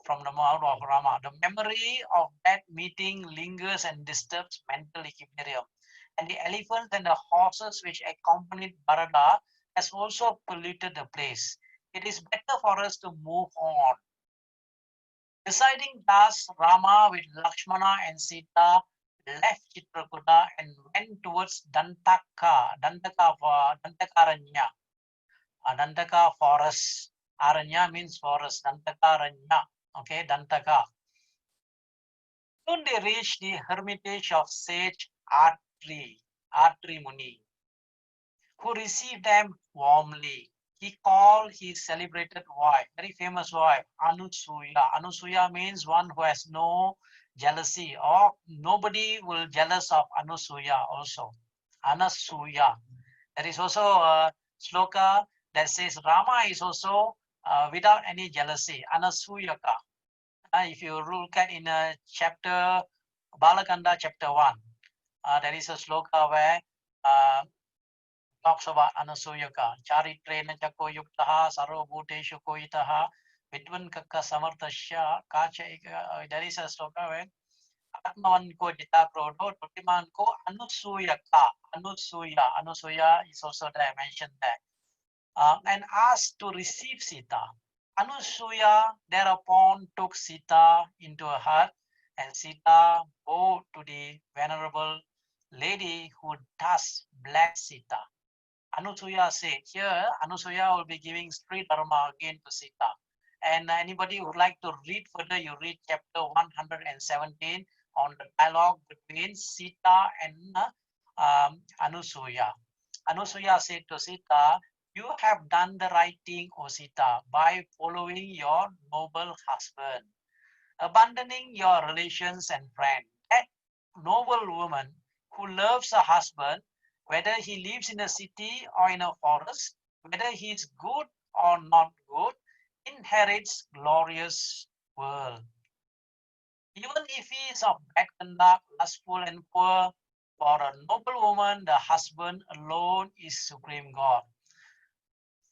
from the mouth of Rama. The memory of that meeting lingers and disturbs mental equilibrium. And the elephants and the horses which accompanied Bharata has also polluted the place. It is better for us to move on. Deciding thus, Rama with Lakshmana and Sita left Chitrakuta and went towards Dantakaranya. Dantaka forest. Aranya means forest. Dantakaranya. Okay, Dantaka. Soon they reached the hermitage of sage Atri Muni, who received them warmly. He called his celebrated wife, very famous wife, Anusuya. Anusuya means one who has no jealousy, or nobody will jealous of Anusuya also. Anasuya. There is also a sloka that says Rama is also without any jealousy, Anasuyaka. If you look at in a chapter, Balakanda chapter 1, there is a sloka where talks about Anasuyaka. Charitrena chako yuktaha sarvabhuteshu koitaha vidvan kakka samartasya kacha. There is a sloka where Atmavan ko jita krodo, Tutiman ko Anusuyaka. Anusuya is also there mentioned there. And asked to receive Sita. Anusuya thereupon took Sita into her heart, and Sita bowed to the venerable lady who thus blessed Sita. Anusuya said, here Anusuya will be giving Sri Dharma again to Sita. And anybody who would like to read further, you read chapter 117 on the dialogue between Sita and Anusuya. Anusuya said to Sita, you have done the right thing, O Sita, by following your noble husband, abandoning your relations and friends. That noble woman who loves her husband, whether he lives in a city or in a forest, whether he is good or not good, inherits glorious world. Even if he is of bad conduct, lustful and poor, for a noble woman, the husband alone is supreme God.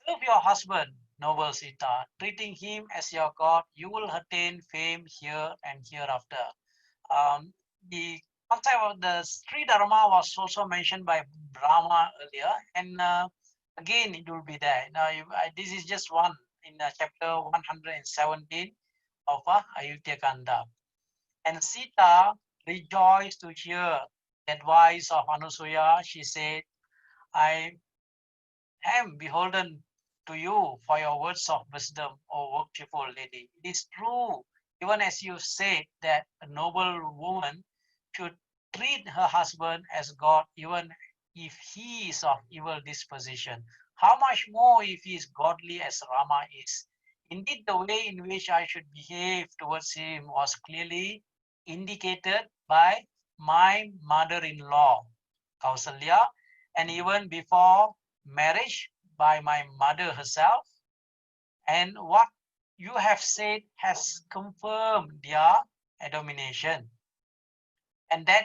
Serve your husband, noble Sita, treating him as your God, you will attain fame here and hereafter. The concept of the Sri Dharma was also mentioned by Brahma earlier, and again it will be there. Now, this is just one in chapter 117 of Ayodhya Kanda. And Sita rejoiced to hear the advice of Anusuya. She said, I am beholden to you for your words of wisdom, O worshipful lady. It is true, even as you said, that a noble woman should treat her husband as God, even if he is of evil disposition. How much more if he is godly as Rama is? Indeed, the way in which I should behave towards him was clearly indicated by my mother-in-law, Kausalya, and even before marriage by my mother herself. And what you have said has confirmed their domination. And that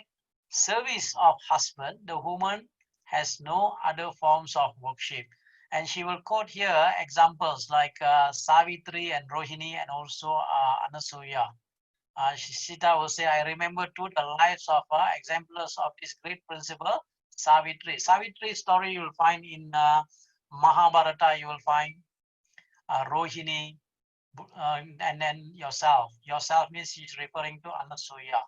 service of husband, the woman has no other forms of worship. And she will quote here examples like Savitri and Rohini and also Anasuya. Sita will say, I remember too the lives of exemplars of this great principle, Savitri. Savitri's story you will find in Mahabharata, you will find Rohini, and then yourself. Yourself means she's referring to Anasuya.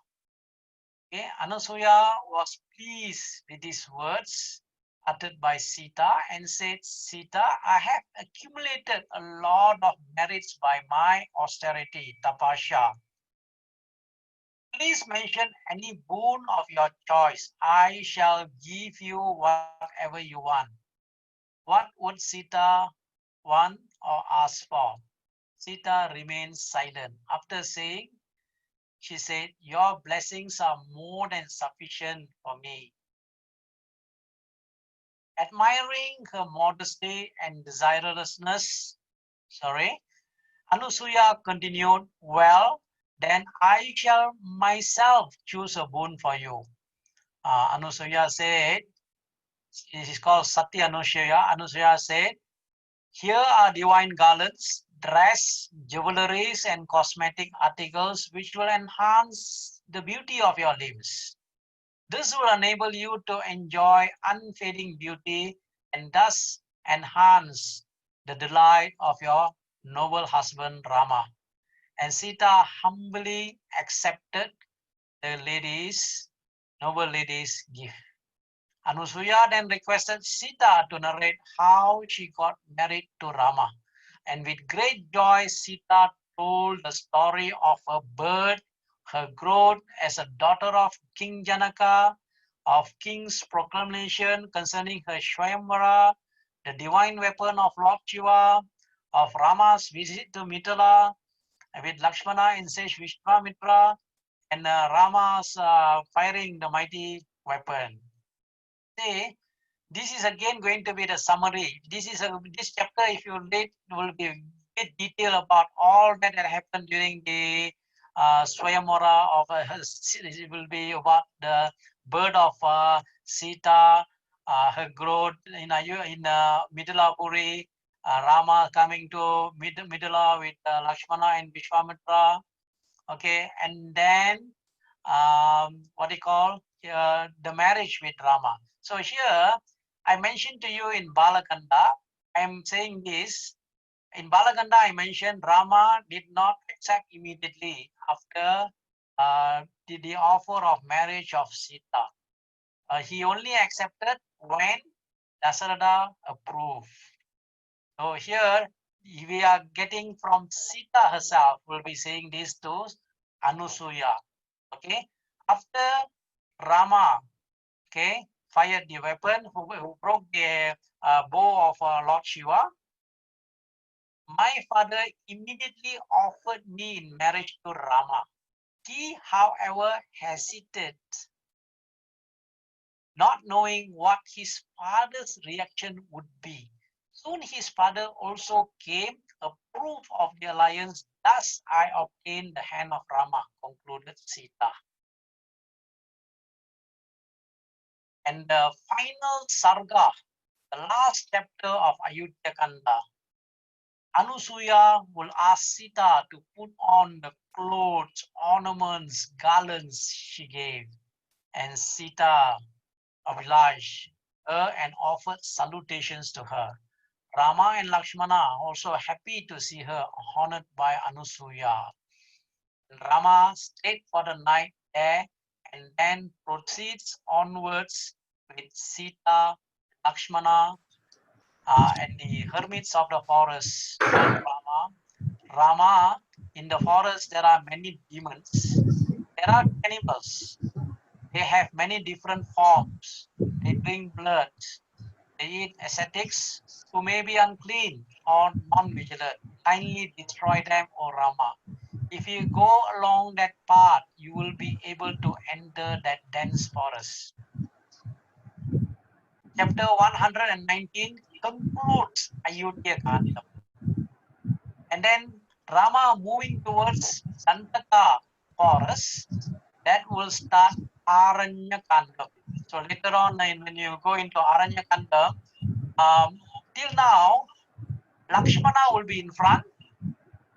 Okay, Anasuya was pleased with these words uttered by Sita and said, Sita, I have accumulated a lot of merits by my austerity, tapasya. Please mention any boon of your choice. I shall give you whatever you want. What would Sita want or ask for? Sita remained silent. After saying, she said, your blessings are more than sufficient for me. Admiring her modesty and desirelessness, Anusuya continued, well, then I shall myself choose a boon for you. Anusuya said, it is called Sati Anusuya. Anusuya said, here are divine garlands, dress, jewelries, and cosmetic articles which will enhance the beauty of your limbs. This will enable you to enjoy unfading beauty and thus enhance the delight of your noble husband Rama. And Sita humbly accepted the noble lady's gift. Anusuya then requested Sita to narrate how she got married to Rama. And with great joy, Sita told the story of her birth, her growth as a daughter of King Janaka, of King's proclamation concerning her Swayamvara, the divine weapon of Lord Shiva, of Rama's visit to Mithila with Lakshmana in Sage Vishwamitra, and Rama's firing the mighty weapon. Say, this is again going to be the summary. This chapter, if you read, will be bit detail about all that had happened during the Swayamvara of it will be about the birth of Sita, her growth in Midilapuri, Rama coming to Midila with Lakshmana and Vishwamitra. Okay, and then what they call the marriage with Rama. So here I mentioned to you in Balakanda, I'm saying this. In Balakanda, I mentioned Rama did not accept immediately after the offer of marriage of Sita. He only accepted when Dasarada approved. So here we are getting from Sita herself, will be saying this to Anusuya. Okay, after Rama, okay, fired the weapon, who broke the bow of Lord Shiva, my father immediately offered me in marriage to Rama. He, however, hesitated, not knowing what his father's reaction would be. Soon his father also came, approved of the alliance. Thus I obtained the hand of Rama, concluded Sita. And the final sarga, the last chapter of Ayodhya Kanda, Anusuya will ask Sita to put on the clothes, ornaments, garlands she gave. and Sita obliged her and offered salutations to her. Rama and Lakshmana are also happy to see her honored by Anusuya. Rama stayed for the night there and then proceeds onwards with Sita, Lakshmana, and the hermits of the forest told Rama, Rama, in the forest there are many demons. There are cannibals. They have many different forms. They drink blood. They eat ascetics who may be unclean or non-vigilant. Kindly destroy them, O Rama. If you go along that path, you will be able to enter that dense forest. Chapter 119 concludes Ayodhya Kandam. And then Rama moving towards Dantaka forest, that will start Aranya Kandam. So later on, when you go into Aranya Kandam, till now, Lakshmana will be in front,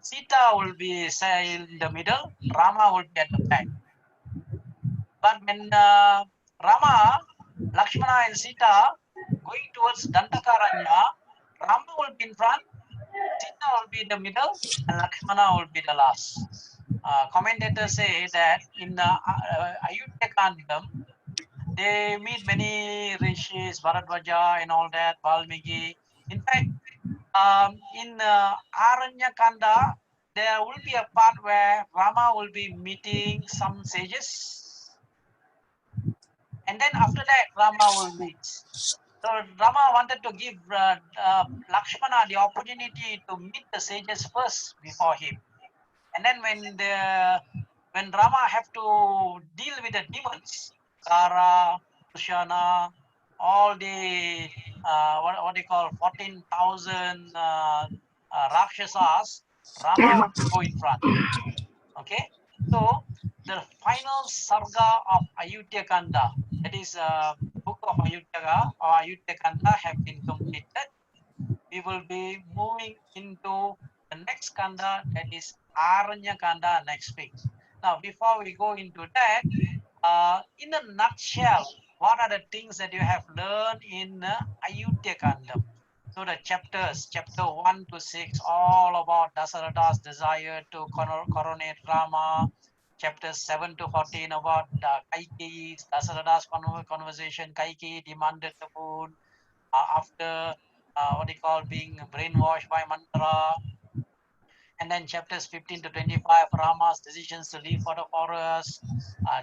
Sita will be say in the middle, Rama will be at the back. But when Rama, Lakshmana and Sita going towards Dantakaranya, Rama will be in front, Sita will be in the middle, and Lakshmana will be the last. Commentators say that in Ayodhya Kandam, they meet many rishis, Bharadwaja and all that, Valmiki. In fact, in Aranya Kanda, there will be a part where Rama will be meeting some sages, and then after that, Rama will meet. So Rama wanted to give Lakshmana the opportunity to meet the sages first before him. And then when Rama have to deal with the demons, Kara, Kushana, all the what they call 14,000 Rakshasas, Rama will go in front. Okay, so the final sarga of Ayodhya Kanda, that is book of Ayodhya or Ayodhya Kanda, have been completed. We will be moving into the next Kanda, that is Aranya Kanda, next week. Now, before we go into that, in a nutshell, what are the things that you have learned in Ayodhya Kandam? So the chapters, chapter 1 to 6, all about Dasaratha's desire to coronate Rama. Chapters 7 to 14 about Kaikeyi's, Dasaratha's conversation. Kaikeyi demanded the boon after what they call being brainwashed by mantra. And then chapters 15 to 25, Rama's decisions to leave for the forest.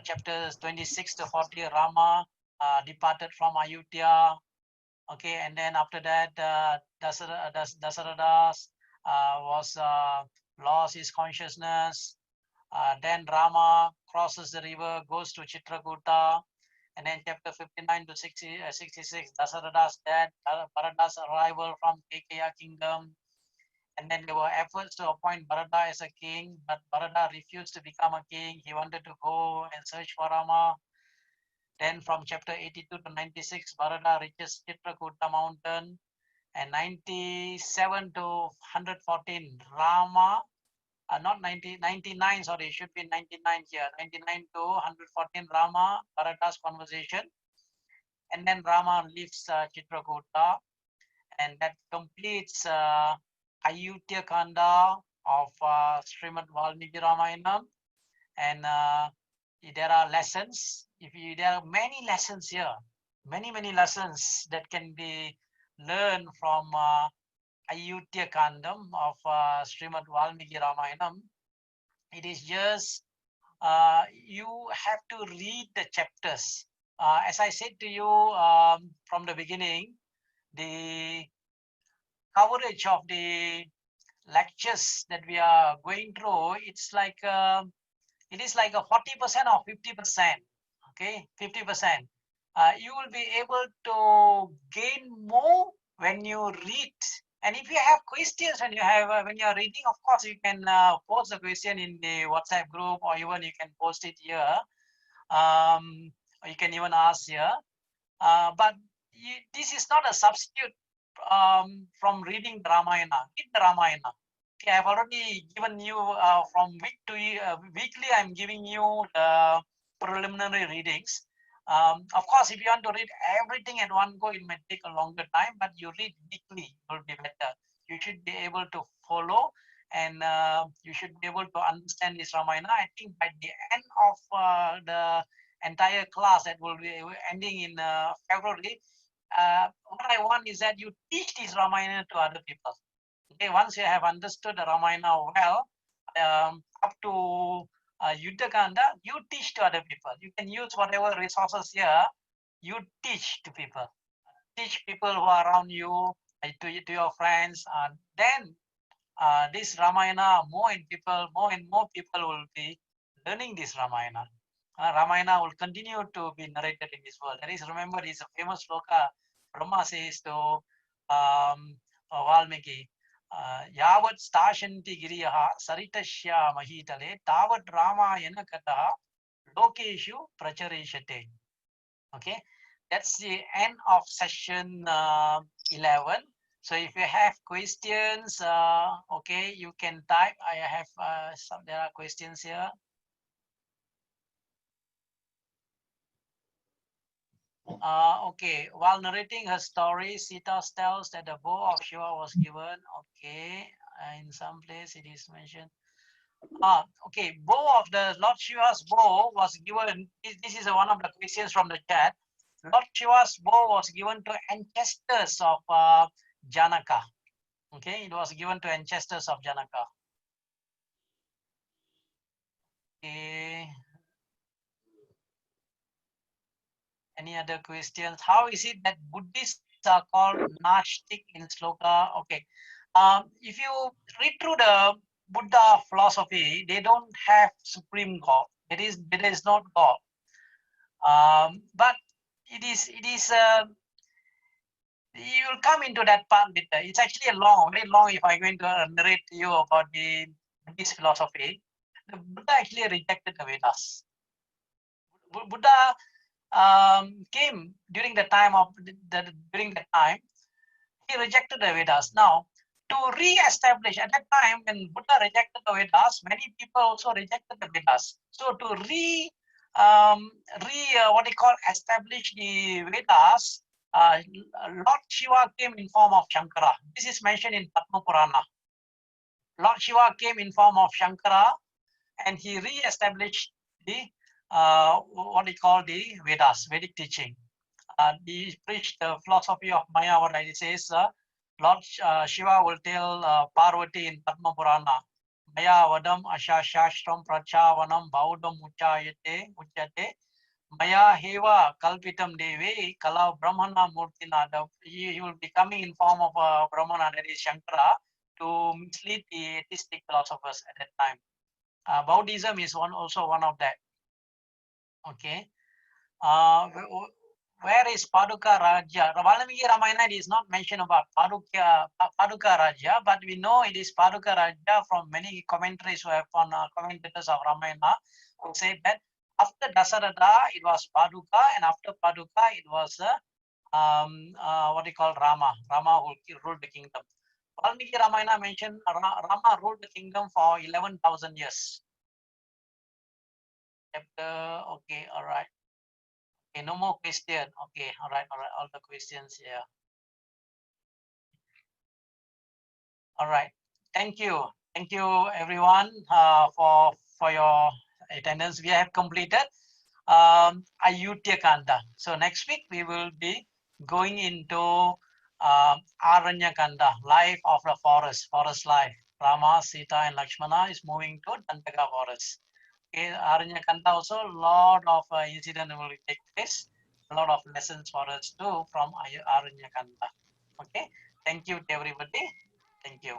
Chapters 26 to 40, Rama departed from Ayodhya. Okay, and then after that, Dasaratha was lost his consciousness. Then Rama crosses the river, goes to Chitrakuta. And then chapter 59 to 66, Dasaratha's death, Bharata's arrival from Kekeya kingdom. And then there were efforts to appoint Bharata as a king, but Bharata refused to become a king. He wanted to go and search for Rama. Then from chapter 82 to 96, Bharata reaches Chitrakuta mountain. And 97 to 114, Rama, not 90, 99, sorry, it should be 99 here. 99 to 114, Rama, Bharata's conversation. And then Rama leaves Chitrakuta. And that completes Ayodhya Kanda of Srimad Valmiki Ramayana. And there are lessons. There are many lessons here, many lessons that can be learned from Ayodhya Kandam of Srimad Valmiki Ramayana. It is just you have to read the chapters. As I said to you from the beginning, the coverage of the lectures that we are going through, it's like it is like a 40% or 50%. Okay, 50%. You will be able to gain more when you read. And if you have questions when you are reading, of course you can post the question in the WhatsApp group, or even you can post it here. Or you can even ask here. But this is not a substitute from reading the Ramayana. Read the Ramayana. Okay, I've already given you from week to weekly. I'm giving you the preliminary readings. Of course, if you want to read everything at one go, it might take a longer time, but you read weekly, it will be better. You should be able to follow, and you should be able to understand this Ramayana. I think by the end of the entire class that will be ending in February, what I want is that you teach this Ramayana to other people. Okay, once you have understood the Ramayana well, up to Yuddhakanda, you teach to other people. You can use whatever resources here, you teach to people. Teach people who are around you, to your friends. Then this Ramayana, more and more people will be learning this Ramayana. Ramayana will continue to be narrated in this world. That is, remember, it's a famous sloka. Brahma says to Valmiki, Yavat stashanti giriyaha saritasya mahitale tavat ramayana kataha lokeshu prachareshate. Okay, that's the end of session 11. So if you have questions, okay, you can type. I have there are questions here. Okay, while narrating her story, Sita tells that the bow of Shiva was given. Okay, in some place it is mentioned. Okay, bow of the Lord Shiva's bow was given. This is one of the questions from the chat. Lord Shiva's bow was given to ancestors of Janaka. Okay, it was given to ancestors of Janaka. Okay. Any other questions? How is it that Buddhists are called Nashtik in sloka? Okay. If you read through the Buddha philosophy, they don't have supreme God. There is not God. But it is you will come into that part later. It's actually very long if I'm going to narrate to you about the Buddhist philosophy. The Buddha actually rejected the Vedas. Buddha came during the time he rejected the Vedas. Now, to re-establish at that time when Buddha rejected the Vedas, many people also rejected the Vedas. So to what they call establish the Vedas, Lord Shiva came in form of Shankara. This is mentioned in Padma Purana. Lord Shiva came in form of Shankara, and he re-established the what they call the Vedas, Vedic teaching. He preached the philosophy of Maya. What it says, Lord Shiva will tell Parvati in Padma Purana, Maya vadam asha shastram prachavanam baudam uchyate Maya heva kalpitam devi kala brahmana murtina. He will be coming in form of brahmana, that is Shankara, to mislead the atheistic philosophers at that time. Buddhism is also one of that. Okay. Where is Paduka Raja? Valmiki Ramayana is not mentioned about Paduka Raja, but we know it is Paduka Raja from many commentaries who have on commentators of Ramayana who say that after Dasaratha it was Paduka, and after Paduka it was what we call Rama. Rama who ruled the kingdom. Valmiki Ramayana mentioned Rama ruled the kingdom for 11,000 years. Chapter, okay, all right. Okay, no more question. Okay, all right, all the questions here. All right, thank you everyone for your attendance. We have completed Ayutthaya Kanda. So next week we will be going into Aranya Kanda, life of the forest life. Rama, Sita, and Lakshmana is moving to Dandaka forest. Okay, Aranya Kanda also a lot of incident will take place, a lot of lessons for us too from Aranya Kanda. Okay, thank you to everybody. Thank you.